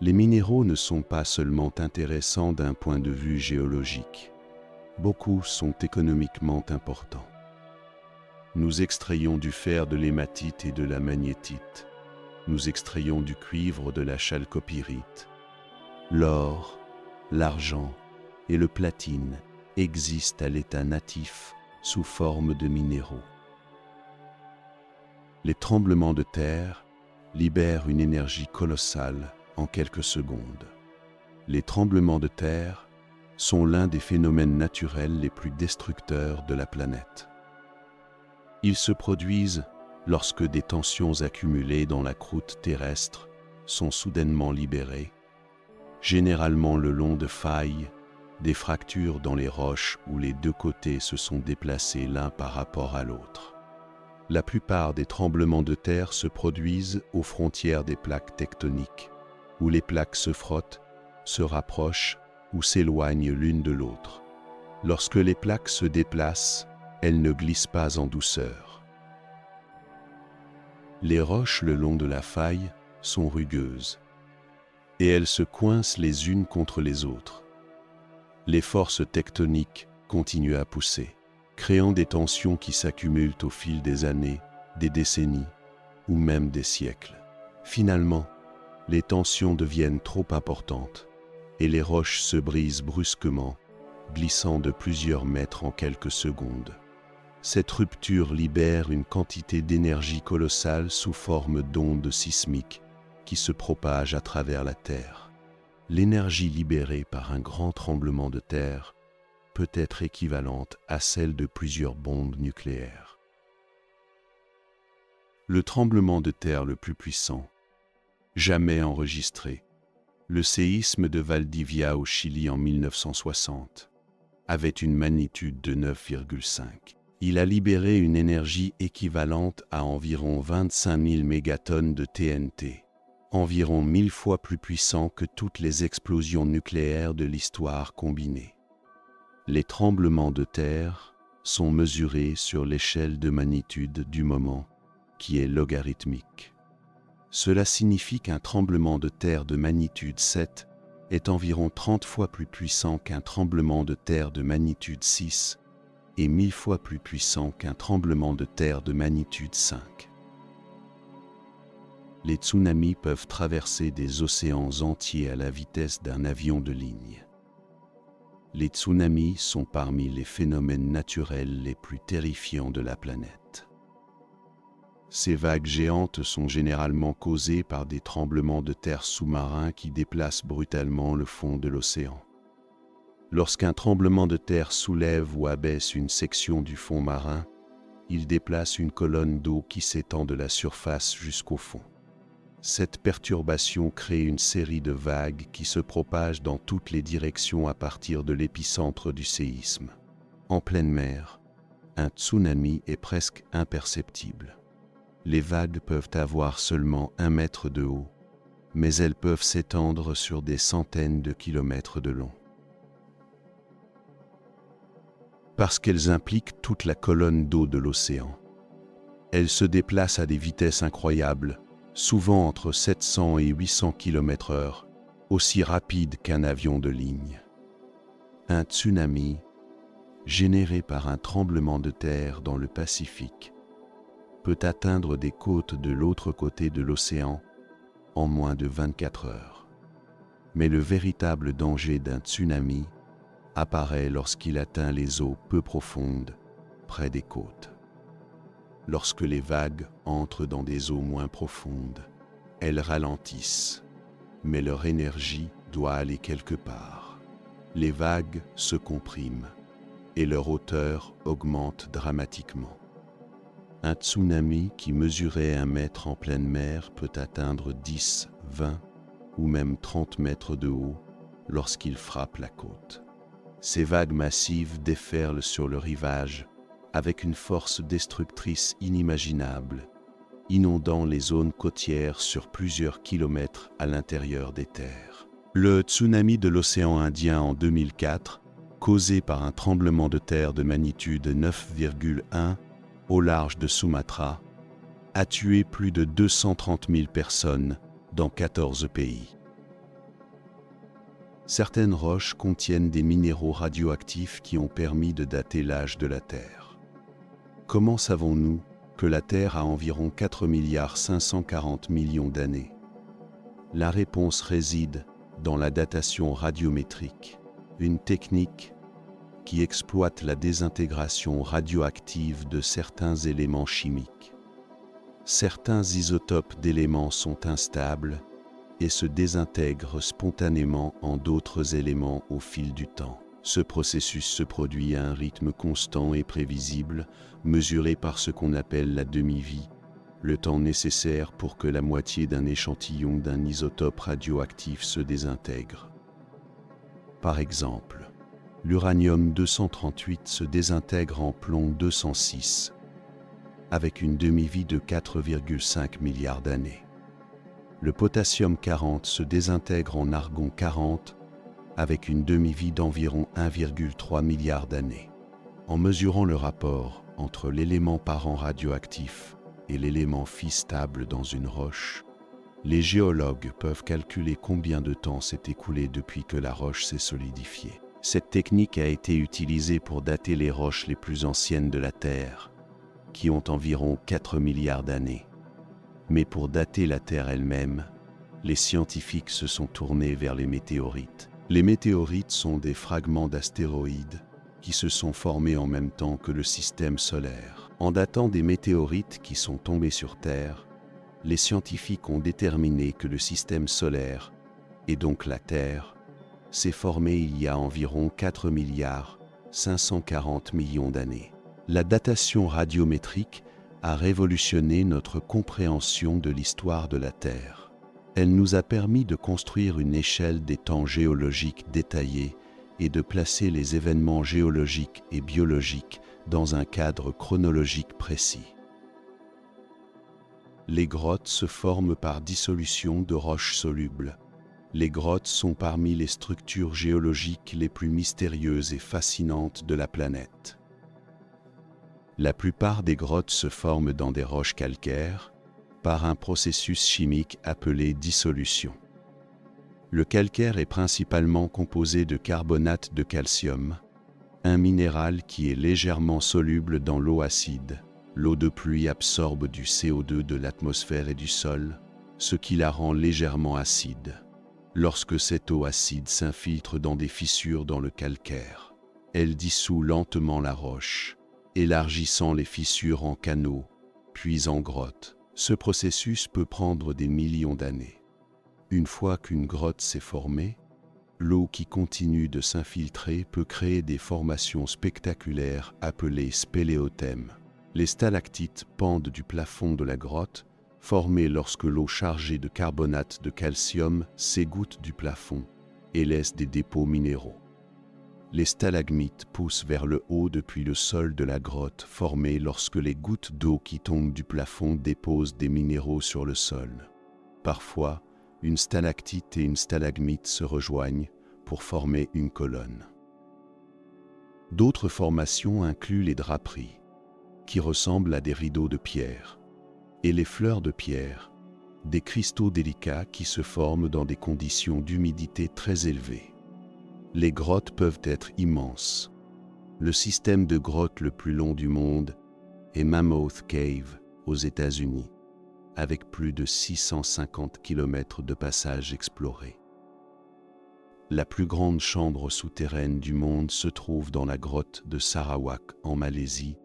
Les minéraux ne sont pas seulement intéressants d'un point de vue géologique. Beaucoup sont économiquement importants. Nous extrayons du fer de l'hématite et de la magnétite. Nous extrayons du cuivre de la chalcopyrite. L'or, l'argent et le platine existent à l'état natif sous forme de minéraux. Les tremblements de terre libèrent une énergie colossale en quelques secondes. Les tremblements de terre sont l'un des phénomènes naturels les plus destructeurs de la planète. Ils se produisent lorsque des tensions accumulées dans la croûte terrestre sont soudainement libérées, généralement le long de failles, des fractures dans les roches où les deux côtés se sont déplacés l'un par rapport à l'autre. La plupart des tremblements de terre se produisent aux frontières des plaques tectoniques, où les plaques se frottent, se rapprochent ou s'éloignent l'une de l'autre. Lorsque les plaques se déplacent, elles ne glissent pas en douceur. Les roches le long de la faille sont rugueuses et elles se coincent les unes contre les autres. Les forces tectoniques continuent à pousser, créant des tensions qui s'accumulent au fil des années, des décennies ou même des siècles. Finalement, les tensions deviennent trop importantes et les roches se brisent brusquement, glissant de plusieurs mètres en quelques secondes. Cette rupture libère une quantité d'énergie colossale sous forme d'ondes sismiques qui se propagent à travers la Terre. L'énergie libérée par un grand tremblement de terre peut être équivalente à celle de plusieurs bombes nucléaires. Le tremblement de terre le plus puissant jamais enregistré, le séisme de Valdivia au Chili en 1960, avait une magnitude de 9,5. Il a libéré une énergie équivalente à environ 25 000 mégatonnes de TNT, environ 1000 fois plus puissant que toutes les explosions nucléaires de l'histoire combinées. Les tremblements de terre sont mesurés sur l'échelle de magnitude du moment, qui est logarithmique. Cela signifie qu'un tremblement de terre de magnitude 7 est environ 30 fois plus puissant qu'un tremblement de terre de magnitude 6 et 1000 fois plus puissant qu'un tremblement de terre de magnitude 5. Les tsunamis peuvent traverser des océans entiers à la vitesse d'un avion de ligne. Les tsunamis sont parmi les phénomènes naturels les plus terrifiants de la planète. Ces vagues géantes sont généralement causées par des tremblements de terre sous-marins qui déplacent brutalement le fond de l'océan. Lorsqu'un tremblement de terre soulève ou abaisse une section du fond marin, il déplace une colonne d'eau qui s'étend de la surface jusqu'au fond. Cette perturbation crée une série de vagues qui se propagent dans toutes les directions à partir de l'épicentre du séisme. En pleine mer, un tsunami est presque imperceptible. Les vagues peuvent avoir seulement 1 mètre de haut, mais elles peuvent s'étendre sur des centaines de kilomètres de long. Parce qu'elles impliquent toute la colonne d'eau de l'océan. Elles se déplacent à des vitesses incroyables, souvent entre 700 et 800 km/h, aussi rapide qu'un avion de ligne. Un tsunami, généré par un tremblement de terre dans le Pacifique, peut atteindre des côtes de l'autre côté de l'océan en moins de 24 heures. Mais le véritable danger d'un tsunami apparaît lorsqu'il atteint les eaux peu profondes, près des côtes. Lorsque les vagues entrent dans des eaux moins profondes, elles ralentissent, mais leur énergie doit aller quelque part. Les vagues se compriment et leur hauteur augmente dramatiquement. Un tsunami qui mesurait 1 mètre en pleine mer peut atteindre 10, 20 ou même 30 mètres de haut lorsqu'il frappe la côte. Ces vagues massives déferlent sur le rivage avec une force destructrice inimaginable, inondant les zones côtières sur plusieurs kilomètres à l'intérieur des terres. Le tsunami de l'océan Indien en 2004, causé par un tremblement de terre de magnitude 9,1 au large de Sumatra, a tué plus de 230 000 personnes dans 14 pays. Certaines roches contiennent des minéraux radioactifs qui ont permis de dater l'âge de la Terre. Comment savons-nous que la Terre a environ 4 540 millions d'années? La réponse réside dans la datation radiométrique, une technique qui exploite la désintégration radioactive de certains éléments chimiques. Certains isotopes d'éléments sont instables et se désintègrent spontanément en d'autres éléments au fil du temps. Ce processus se produit à un rythme constant et prévisible, mesuré par ce qu'on appelle la demi-vie, le temps nécessaire pour que la moitié d'un échantillon d'un isotope radioactif se désintègre. Par exemple, l'uranium-238 se désintègre en plomb 206, avec une demi-vie de 4,5 milliards d'années. Le potassium-40 se désintègre en argon-40 avec une demi-vie d'environ 1,3 milliard d'années. En mesurant le rapport entre l'élément parent radioactif et l'élément fils stable dans une roche, les géologues peuvent calculer combien de temps s'est écoulé depuis que la roche s'est solidifiée. Cette technique a été utilisée pour dater les roches les plus anciennes de la Terre, qui ont environ 4 milliards d'années. Mais pour dater la Terre elle-même, les scientifiques se sont tournés vers les météorites. Les météorites sont des fragments d'astéroïdes qui se sont formés en même temps que le système solaire. En datant des météorites qui sont tombés sur Terre, les scientifiques ont déterminé que le système solaire, et donc la Terre, s'est formé il y a environ 4 milliards 540 millions d'années. La datation radiométrique a révolutionné notre compréhension de l'histoire de la Terre. Elle nous a permis de construire une échelle des temps géologiques détaillée et de placer les événements géologiques et biologiques dans un cadre chronologique précis. Les grottes se forment par dissolution de roches solubles. Les grottes sont parmi les structures géologiques les plus mystérieuses et fascinantes de la planète. La plupart des grottes se forment dans des roches calcaires par un processus chimique appelé dissolution. Le calcaire est principalement composé de carbonate de calcium, un minéral qui est légèrement soluble dans l'eau acide. L'eau de pluie absorbe du CO2 de l'atmosphère et du sol, ce qui la rend légèrement acide. Lorsque cette eau acide s'infiltre dans des fissures dans le calcaire, elle dissout lentement la roche, élargissant les fissures en canaux, puis en grottes. Ce processus peut prendre des millions d'années. Une fois qu'une grotte s'est formée, l'eau qui continue de s'infiltrer peut créer des formations spectaculaires appelées spéléothèmes. Les stalactites pendent du plafond de la grotte, formées lorsque l'eau chargée de carbonate de calcium s'égoutte du plafond et laisse des dépôts minéraux. Les stalagmites poussent vers le haut depuis le sol de la grotte, formés lorsque les gouttes d'eau qui tombent du plafond déposent des minéraux sur le sol. Parfois, une stalactite et une stalagmite se rejoignent pour former une colonne. D'autres formations incluent les draperies, qui ressemblent à des rideaux de pierre, et les fleurs de pierre, des cristaux délicats qui se forment dans des conditions d'humidité très élevées. Les grottes peuvent être immenses. Le système de grottes le plus long du monde est Mammoth Cave aux États-Unis, avec plus de 650 km de passages explorés. La plus grande chambre souterraine du monde se trouve dans la grotte de Sarawak en Malaisie,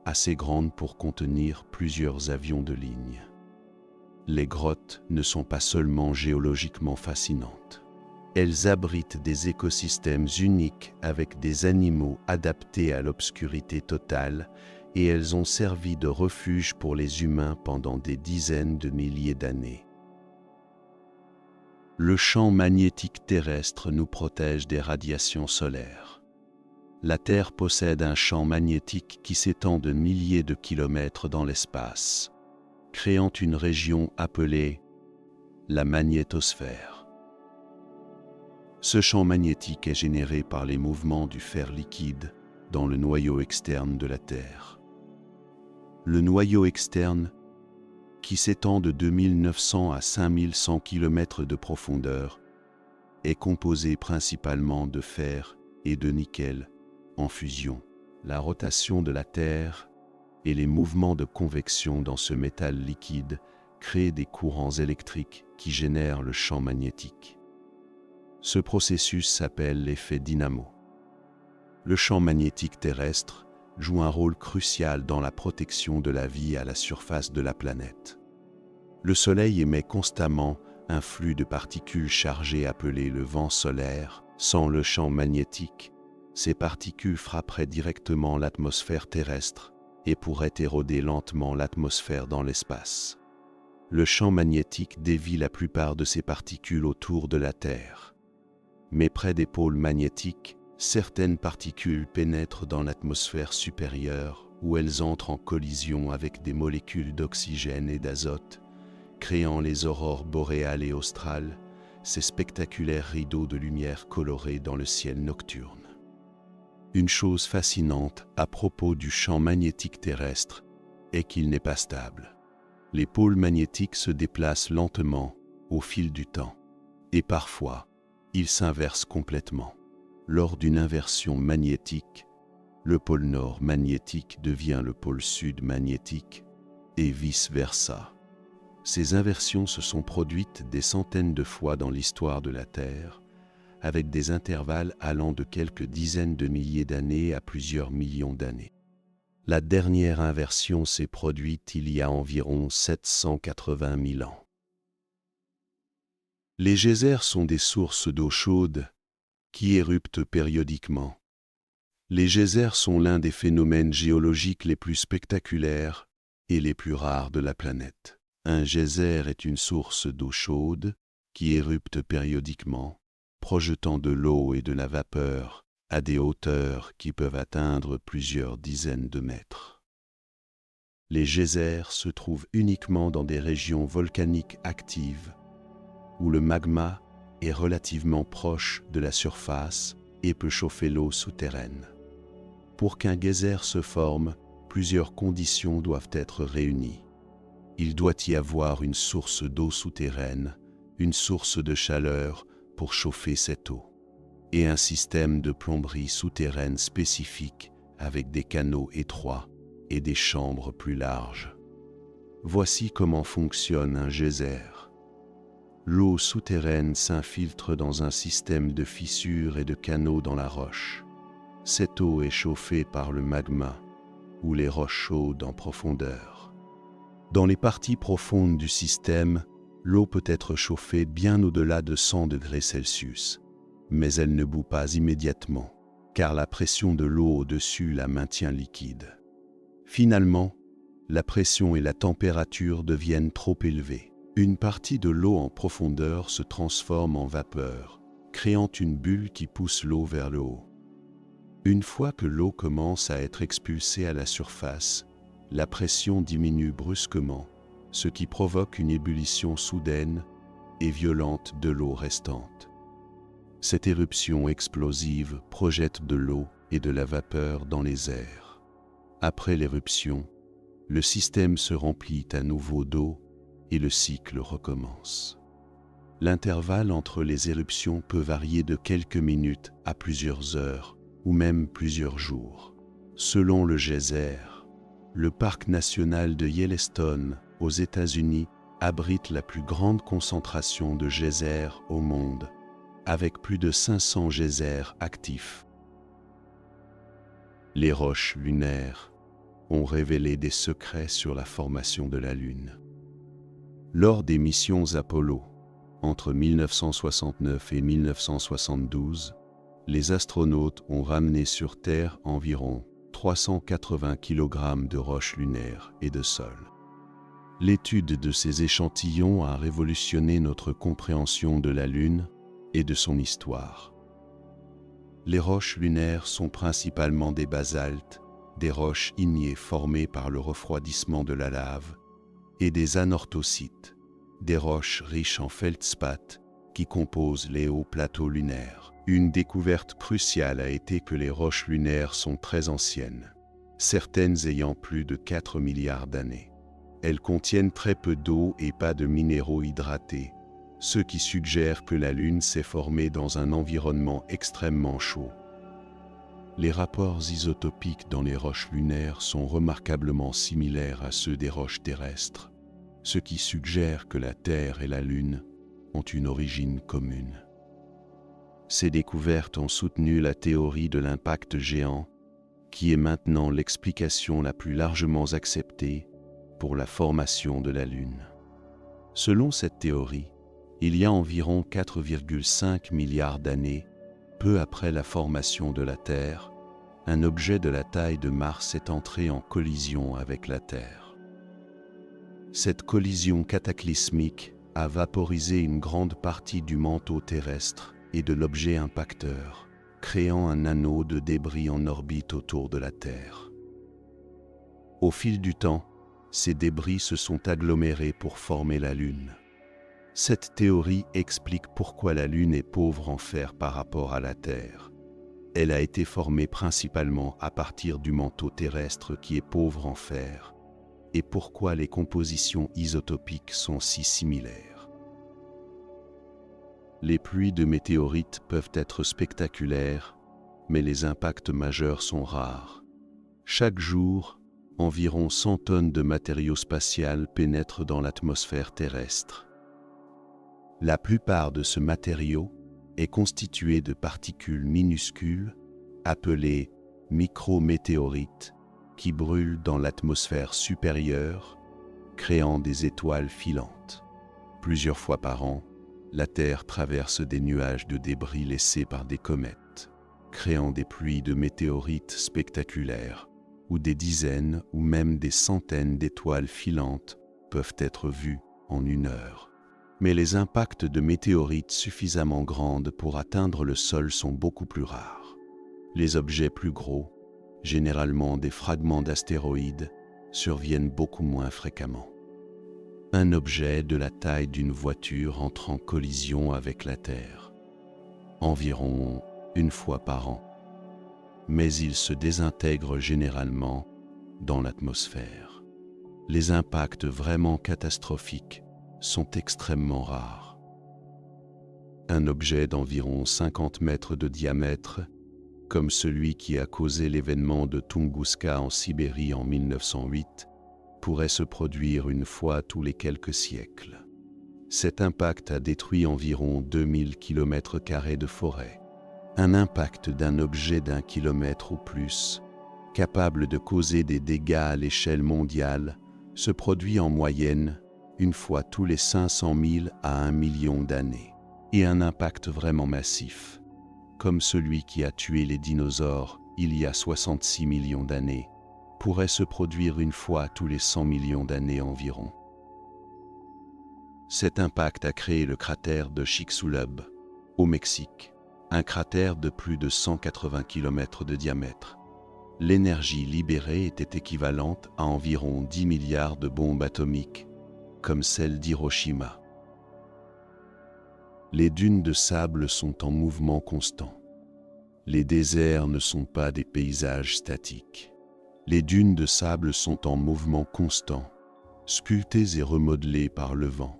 assez grande pour contenir plusieurs avions de ligne. Les grottes ne sont pas seulement géologiquement fascinantes. Elles abritent des écosystèmes uniques avec des animaux adaptés à l'obscurité totale et elles ont servi de refuge pour les humains pendant des dizaines de milliers d'années. Le champ magnétique terrestre nous protège des radiations solaires. La Terre possède un champ magnétique qui s'étend de milliers de kilomètres dans l'espace, créant une région appelée la magnétosphère. Ce champ magnétique est généré par les mouvements du fer liquide dans le noyau externe de la Terre. Le noyau externe, qui s'étend de 2900 à 5100 km de profondeur, est composé principalement de fer et de nickel en fusion. La rotation de la Terre et les mouvements de convection dans ce métal liquide créent des courants électriques qui génèrent le champ magnétique. Ce processus s'appelle l'effet dynamo. Le champ magnétique terrestre joue un rôle crucial dans la protection de la vie à la surface de la planète. Le Soleil émet constamment un flux de particules chargées appelé le vent solaire. Sans le champ magnétique, ces particules frapperaient directement l'atmosphère terrestre et pourraient éroder lentement l'atmosphère dans l'espace. Le champ magnétique dévie la plupart de ces particules autour de la Terre. Mais près des pôles magnétiques, certaines particules pénètrent dans l'atmosphère supérieure où elles entrent en collision avec des molécules d'oxygène et d'azote, créant les aurores boréales et australes, ces spectaculaires rideaux de lumière colorée dans le ciel nocturne. Une chose fascinante à propos du champ magnétique terrestre est qu'il n'est pas stable. Les pôles magnétiques se déplacent lentement au fil du temps, et parfois, ils s'inversent complètement. Lors d'une inversion magnétique, le pôle nord magnétique devient le pôle sud magnétique, et vice-versa. Ces inversions se sont produites des centaines de fois dans l'histoire de la Terre, avec des intervalles allant de quelques dizaines de milliers d'années à plusieurs millions d'années. La dernière inversion s'est produite il y a environ 780 000 ans. Les geysers sont des sources d'eau chaude qui éruptent périodiquement. Les geysers sont l'un des phénomènes géologiques les plus spectaculaires et les plus rares de la planète. Un geyser est une source d'eau chaude qui érupte périodiquement, projetant de l'eau et de la vapeur à des hauteurs qui peuvent atteindre plusieurs dizaines de mètres. Les geysers se trouvent uniquement dans des régions volcaniques actives, où le magma est relativement proche de la surface et peut chauffer l'eau souterraine. Pour qu'un geyser se forme, plusieurs conditions doivent être réunies. Il doit y avoir une source d'eau souterraine, une source de chaleur pour chauffer cette eau, et un système de plomberie souterraine spécifique avec des canaux étroits et des chambres plus larges. Voici comment fonctionne un geyser. L'eau souterraine s'infiltre dans un système de fissures et de canaux dans la roche. Cette eau est chauffée par le magma ou les roches chaudes en profondeur. Dans les parties profondes du système, l'eau peut être chauffée bien au-delà de 100 degrés Celsius, mais elle ne bout pas immédiatement, car la pression de l'eau au-dessus la maintient liquide. Finalement, la pression et la température deviennent trop élevées. Une partie de l'eau en profondeur se transforme en vapeur, créant une bulle qui pousse l'eau vers le haut. Une fois que l'eau commence à être expulsée à la surface, la pression diminue brusquement, ce qui provoque une ébullition soudaine et violente de l'eau restante. Cette éruption explosive projette de l'eau et de la vapeur dans les airs. Après l'éruption, le système se remplit à nouveau d'eau et le cycle recommence. L'intervalle entre les éruptions peut varier de quelques minutes à plusieurs heures ou même plusieurs jours. Selon le geyser, le parc national de Yellowstone aux États-Unis abrite la plus grande concentration de geysers au monde, avec plus de 500 geysers actifs. Les roches lunaires ont révélé des secrets sur la formation de la Lune. Lors des missions Apollo, entre 1969 et 1972, les astronautes ont ramené sur Terre environ 380 kg de roches lunaires et de sol. L'étude de ces échantillons a révolutionné notre compréhension de la Lune et de son histoire. Les roches lunaires sont principalement des basaltes, des roches ignées formées par le refroidissement de la lave, et des anorthosites, des roches riches en feldspath qui composent les hauts plateaux lunaires. Une découverte cruciale a été que les roches lunaires sont très anciennes, certaines ayant plus de 4 milliards d'années. Elles contiennent très peu d'eau et pas de minéraux hydratés, ce qui suggère que la Lune s'est formée dans un environnement extrêmement chaud. Les rapports isotopiques dans les roches lunaires sont remarquablement similaires à ceux des roches terrestres, ce qui suggère que la Terre et la Lune ont une origine commune. Ces découvertes ont soutenu la théorie de l'impact géant, qui est maintenant l'explication la plus largement acceptée pour la formation de la Lune. Selon cette théorie, il y a environ 4,5 milliards d'années, peu après la formation de la Terre, un objet de la taille de Mars est entré en collision avec la Terre. Cette collision cataclysmique a vaporisé une grande partie du manteau terrestre et de l'objet impacteur, créant un anneau de débris en orbite autour de la Terre. Au fil du temps, ces débris se sont agglomérés pour former la Lune. Cette théorie explique pourquoi la Lune est pauvre en fer par rapport à la Terre. Elle a été formée principalement à partir du manteau terrestre qui est pauvre en fer, et pourquoi les compositions isotopiques sont si similaires. Les pluies de météorites peuvent être spectaculaires, mais les impacts majeurs sont rares. Chaque jour, environ 100 tonnes de matériau spatial pénètrent dans l'atmosphère terrestre. La plupart de ce matériau est constitué de particules minuscules, appelées micrométéorites, qui brûlent dans l'atmosphère supérieure, créant des étoiles filantes. Plusieurs fois par an, la Terre traverse des nuages de débris laissés par des comètes, créant des pluies de météorites spectaculaires, où des dizaines ou même des centaines d'étoiles filantes peuvent être vues en une heure. Mais les impacts de météorites suffisamment grandes pour atteindre le sol sont beaucoup plus rares. Les objets plus gros, généralement des fragments d'astéroïdes, surviennent beaucoup moins fréquemment. Un objet de la taille d'une voiture entre en collision avec la Terre, environ une fois par an, mais il se désintègre généralement dans l'atmosphère. Les impacts vraiment catastrophiques sont extrêmement rares. Un objet d'environ 50 mètres de diamètre, comme celui qui a causé l'événement de Tunguska en Sibérie en 1908, pourrait se produire une fois tous les quelques siècles. Cet impact a détruit environ 2000 km² de forêt. Un impact d'un objet d'1 kilomètre ou plus, capable de causer des dégâts à l'échelle mondiale, se produit en moyenne une fois tous les 500 000 à 1 million d'années. Et un impact vraiment massif, comme celui qui a tué les dinosaures il y a 66 millions d'années, pourrait se produire une fois tous les 100 millions d'années environ. Cet impact a créé le cratère de Chicxulub, au Mexique, un cratère de plus de 180 km de diamètre. L'énergie libérée était équivalente à environ 10 milliards de bombes atomiques, comme celle d'Hiroshima. Les dunes de sable sont en mouvement constant. Les déserts ne sont pas des paysages statiques. Les dunes de sable sont en mouvement constant, sculptées et remodelées par le vent.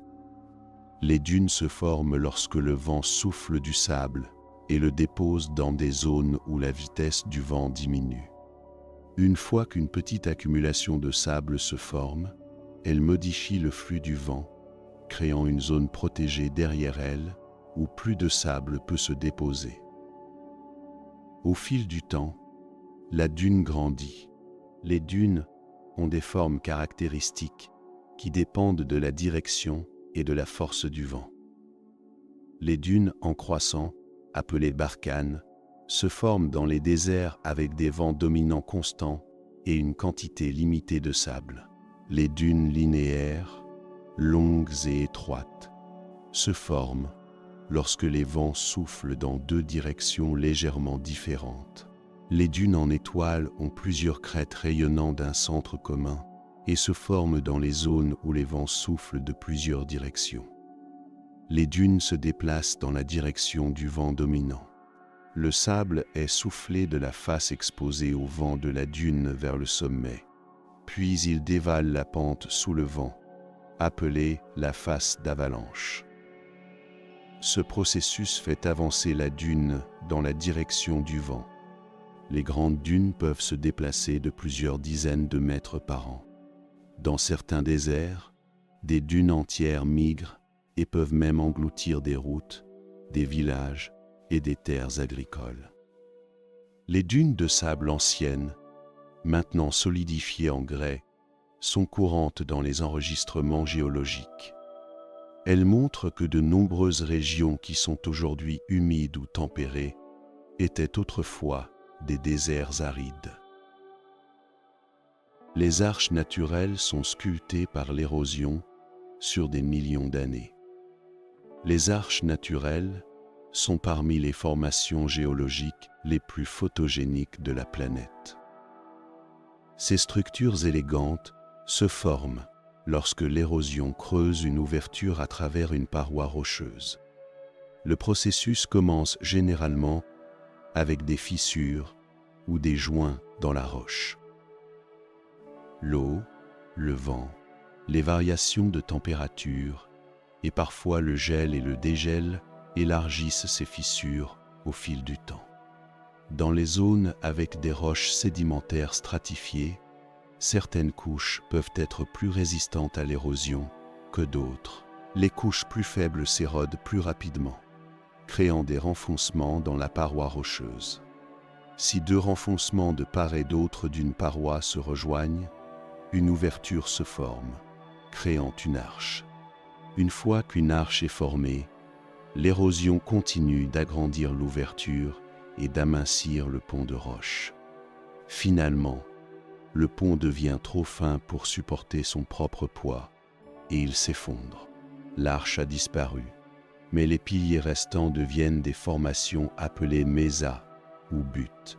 Les dunes se forment lorsque le vent souffle du sable et le dépose dans des zones où la vitesse du vent diminue. Une fois qu'une petite accumulation de sable se forme, elle modifie le flux du vent, créant une zone protégée derrière elle où plus de sable peut se déposer. Au fil du temps, la dune grandit. Les dunes ont des formes caractéristiques qui dépendent de la direction et de la force du vent. Les dunes en croissant, appelées barkhanes, se forment dans les déserts avec des vents dominants constants et une quantité limitée de sable. Les dunes linéaires, longues et étroites, se forment lorsque les vents soufflent dans deux directions légèrement différentes. Les dunes en étoile ont plusieurs crêtes rayonnant d'un centre commun et se forment dans les zones où les vents soufflent de plusieurs directions. Les dunes se déplacent dans la direction du vent dominant. Le sable est soufflé de la face exposée au vent de la dune vers le sommet, puis il dévale la pente sous le vent, appelée la face d'avalanche. Ce processus fait avancer la dune dans la direction du vent. Les grandes dunes peuvent se déplacer de plusieurs dizaines de mètres par an. Dans certains déserts, des dunes entières migrent et peuvent même engloutir des routes, des villages et des terres agricoles. Les dunes de sable anciennes, maintenant solidifiées en grès, sont courantes dans les enregistrements géologiques. Elles montrent que de nombreuses régions qui sont aujourd'hui humides ou tempérées étaient autrefois des déserts arides. Les arches naturelles sont sculptées par l'érosion sur des millions d'années. Les arches naturelles sont parmi les formations géologiques les plus photogéniques de la planète. Ces structures élégantes se forment lorsque l'érosion creuse une ouverture à travers une paroi rocheuse. Le processus commence généralement avec des fissures ou des joints dans la roche. L'eau, le vent, les variations de température et parfois le gel et le dégel élargissent ces fissures au fil du temps. Dans les zones avec des roches sédimentaires stratifiées, certaines couches peuvent être plus résistantes à l'érosion que d'autres. Les couches plus faibles s'érodent plus rapidement, créant des renfoncements dans la paroi rocheuse. Si deux renfoncements de part et d'autre d'une paroi se rejoignent, une ouverture se forme, créant une arche. Une fois qu'une arche est formée, l'érosion continue d'agrandir l'ouverture et d'amincir le pont de roche. Finalement, le pont devient trop fin pour supporter son propre poids et il s'effondre. L'arche a disparu, mais les piliers restants deviennent des formations appelées mésas ou buttes.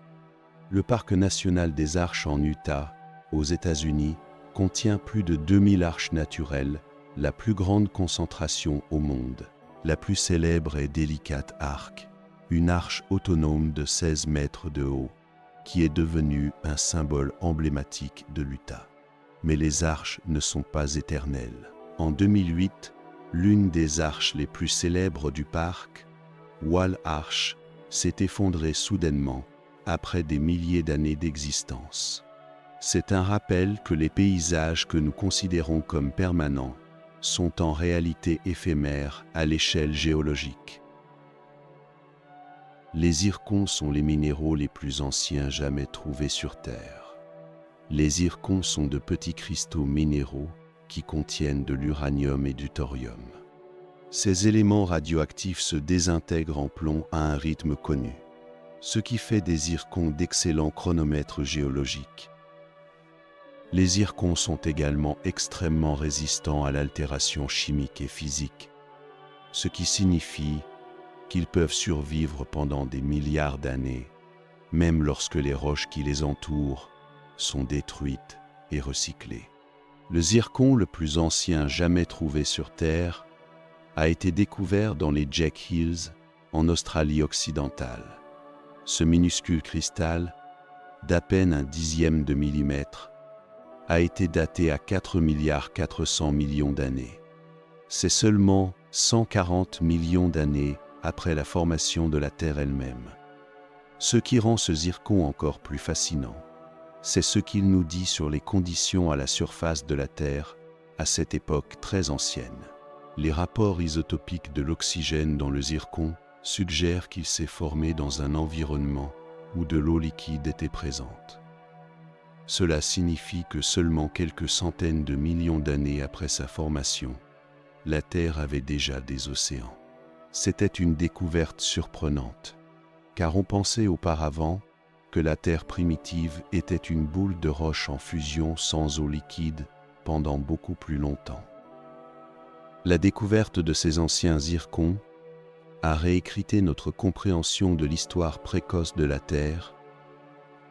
Le parc national des arches en Utah, aux États-Unis, contient plus de 2000 arches naturelles, la plus grande concentration au monde. La plus célèbre est Delicate Arch, une arche autonome de 16 mètres de haut, qui est devenue un symbole emblématique de l'Utah. Mais les arches ne sont pas éternelles. En 2008, l'une des arches les plus célèbres du parc, Wall Arch, s'est effondrée soudainement après des milliers d'années d'existence. C'est un rappel que les paysages que nous considérons comme permanents sont en réalité éphémères à l'échelle géologique. Les zircons sont les minéraux les plus anciens jamais trouvés sur Terre. Les zircons sont de petits cristaux minéraux qui contiennent de l'uranium et du thorium. Ces éléments radioactifs se désintègrent en plomb à un rythme connu, ce qui fait des zircons d'excellents chronomètres géologiques. Les zircons sont également extrêmement résistants à l'altération chimique et physique, ce qui signifie qu'ils peuvent survivre pendant des milliards d'années, même lorsque les roches qui les entourent sont détruites et recyclées. Le zircon le plus ancien jamais trouvé sur Terre a été découvert dans les Jack Hills en Australie occidentale. Ce minuscule cristal, d'à peine un dixième de millimètre, a été daté à 4,4 milliards d'années. C'est seulement 140 millions d'années après la formation de la Terre elle-même. Ce qui rend ce zircon encore plus fascinant, c'est ce qu'il nous dit sur les conditions à la surface de la Terre à cette époque très ancienne. Les rapports isotopiques de l'oxygène dans le zircon suggèrent qu'il s'est formé dans un environnement où de l'eau liquide était présente. Cela signifie que seulement quelques centaines de millions d'années après sa formation, la Terre avait déjà des océans. C'était une découverte surprenante, car on pensait auparavant que la Terre primitive était une boule de roche en fusion sans eau liquide pendant beaucoup plus longtemps. La découverte de ces anciens zircons a réécrité notre compréhension de l'histoire précoce de la Terre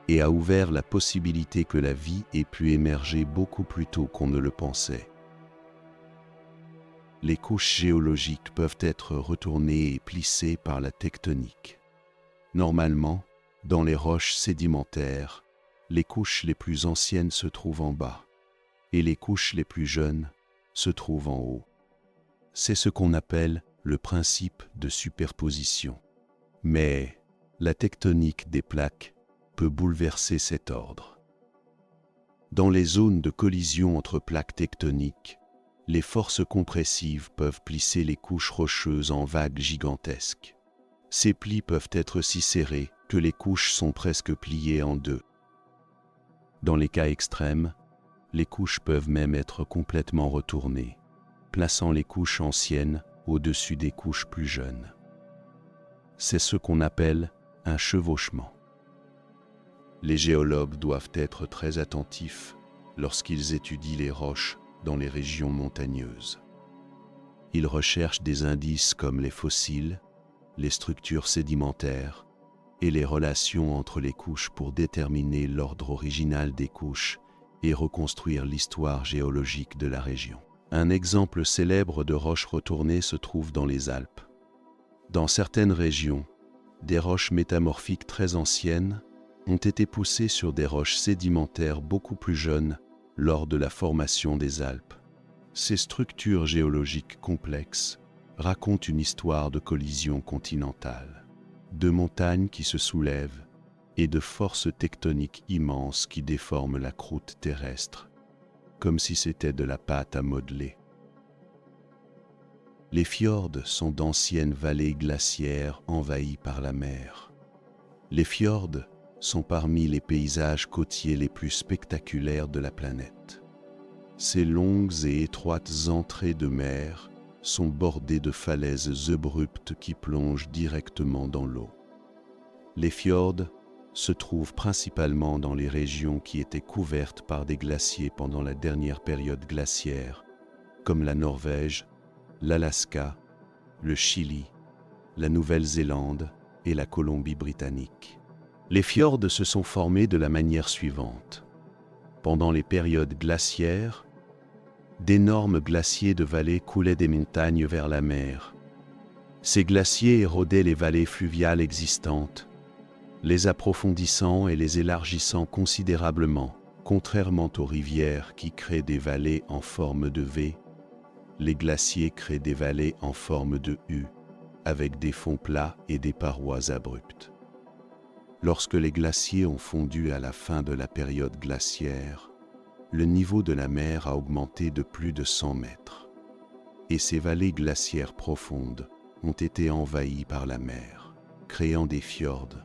et a ouvert la possibilité que la vie ait pu émerger beaucoup plus tôt qu'on ne le pensait. Les couches géologiques peuvent être retournées et plissées par la tectonique. Normalement, dans les roches sédimentaires, les couches les plus anciennes se trouvent en bas et les couches les plus jeunes se trouvent en haut. C'est ce qu'on appelle le principe de superposition. Mais la tectonique des plaques peut bouleverser cet ordre. Dans les zones de collision entre plaques tectoniques, les forces compressives peuvent plisser les couches rocheuses en vagues gigantesques. Ces plis peuvent être si serrés que les couches sont presque pliées en deux. Dans les cas extrêmes, les couches peuvent même être complètement retournées, plaçant les couches anciennes au-dessus des couches plus jeunes. C'est ce qu'on appelle un chevauchement. Les géologues doivent être très attentifs lorsqu'ils étudient les roches dans les régions montagneuses. Ils recherchent des indices comme les fossiles, les structures sédimentaires et les relations entre les couches pour déterminer l'ordre original des couches et reconstruire l'histoire géologique de la région. Un exemple célèbre de roches retournées se trouve dans les Alpes. Dans certaines régions, des roches métamorphiques très anciennes ont été poussées sur des roches sédimentaires beaucoup plus jeunes lors de la formation des Alpes. Ces structures géologiques complexes racontent une histoire de collision continentale, de montagnes qui se soulèvent et de forces tectoniques immenses qui déforment la croûte terrestre, comme si c'était de la pâte à modeler. Les fjords sont d'anciennes vallées glaciaires envahies par la mer. Les fjords sont parmi les paysages côtiers les plus spectaculaires de la planète. Ces longues et étroites entrées de mer sont bordées de falaises abruptes qui plongent directement dans l'eau. Les fjords se trouvent principalement dans les régions qui étaient couvertes par des glaciers pendant la dernière période glaciaire, comme la Norvège, l'Alaska, le Chili, la Nouvelle-Zélande et la Colombie-Britannique. Les fjords se sont formés de la manière suivante. Pendant les périodes glaciaires, d'énormes glaciers de vallées coulaient des montagnes vers la mer. Ces glaciers érodaient les vallées fluviales existantes, les approfondissant et les élargissant considérablement, contrairement aux rivières qui créent des vallées en forme de V. Les glaciers créent des vallées en forme de U, avec des fonds plats et des parois abruptes. Lorsque les glaciers ont fondu à la fin de la période glaciaire, le niveau de la mer a augmenté de plus de 100 mètres. Et ces vallées glaciaires profondes ont été envahies par la mer, créant des fjords.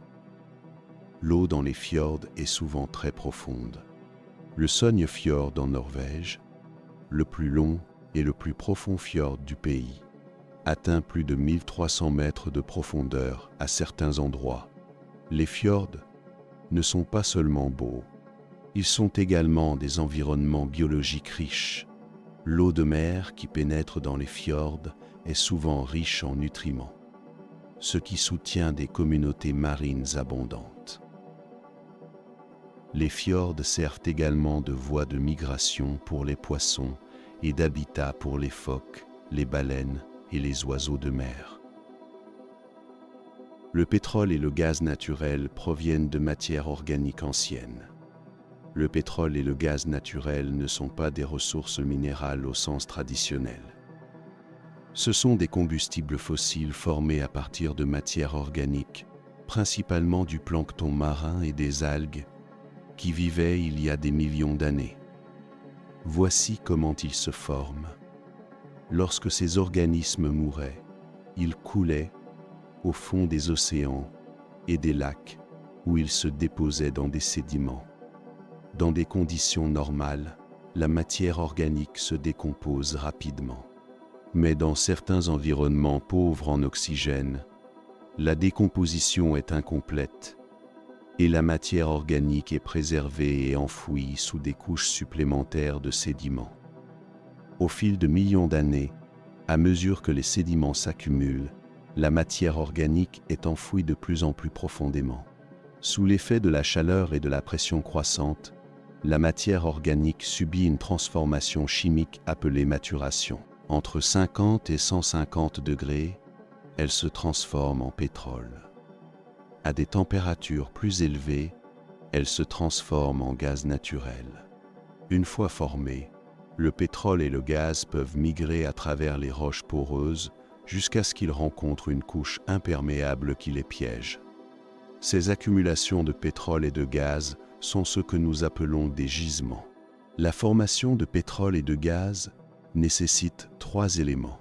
L'eau dans les fjords est souvent très profonde. Le Sognefjord en Norvège, le plus long et le plus profond fjord du pays, atteint plus de 1300 mètres de profondeur à certains endroits. Les fjords ne sont pas seulement beaux, ils sont également des environnements biologiques riches. L'eau de mer qui pénètre dans les fjords est souvent riche en nutriments, ce qui soutient des communautés marines abondantes. Les fjords servent également de voie de migration pour les poissons et d'habitat pour les phoques, les baleines et les oiseaux de mer. Le pétrole et le gaz naturel proviennent de matières organiques anciennes. Le pétrole et le gaz naturel ne sont pas des ressources minérales au sens traditionnel. Ce sont des combustibles fossiles formés à partir de matières organiques, principalement du plancton marin et des algues, qui vivaient il y a des millions d'années. Voici comment ils se forment. Lorsque ces organismes mouraient, ils coulaient au fond des océans et des lacs où ils se déposaient dans des sédiments. Dans des conditions normales, la matière organique se décompose rapidement. Mais dans certains environnements pauvres en oxygène, la décomposition est incomplète et la matière organique est préservée et enfouie sous des couches supplémentaires de sédiments. Au fil de millions d'années, à mesure que les sédiments s'accumulent, la matière organique est enfouie de plus en plus profondément. Sous l'effet de la chaleur et de la pression croissante, la matière organique subit une transformation chimique appelée maturation. Entre 50 et 150 degrés, elle se transforme en pétrole. À des températures plus élevées, elle se transforme en gaz naturel. Une fois formée, le pétrole et le gaz peuvent migrer à travers les roches poreuses jusqu'à ce qu'ils rencontrent une couche imperméable qui les piège. Ces accumulations de pétrole et de gaz sont ce que nous appelons des gisements. La formation de pétrole et de gaz nécessite 3 éléments.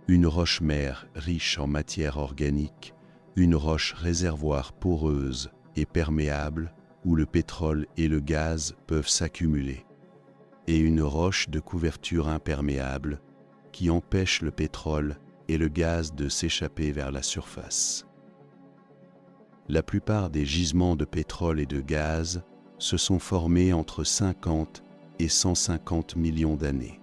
Une roche-mère riche en matière organique, une roche réservoir poreuse et perméable où le pétrole et le gaz peuvent s'accumuler, et une roche de couverture imperméable qui empêche le pétrole et le gaz de s'échapper vers la surface. La plupart des gisements de pétrole et de gaz se sont formés entre 50 et 150 millions d'années.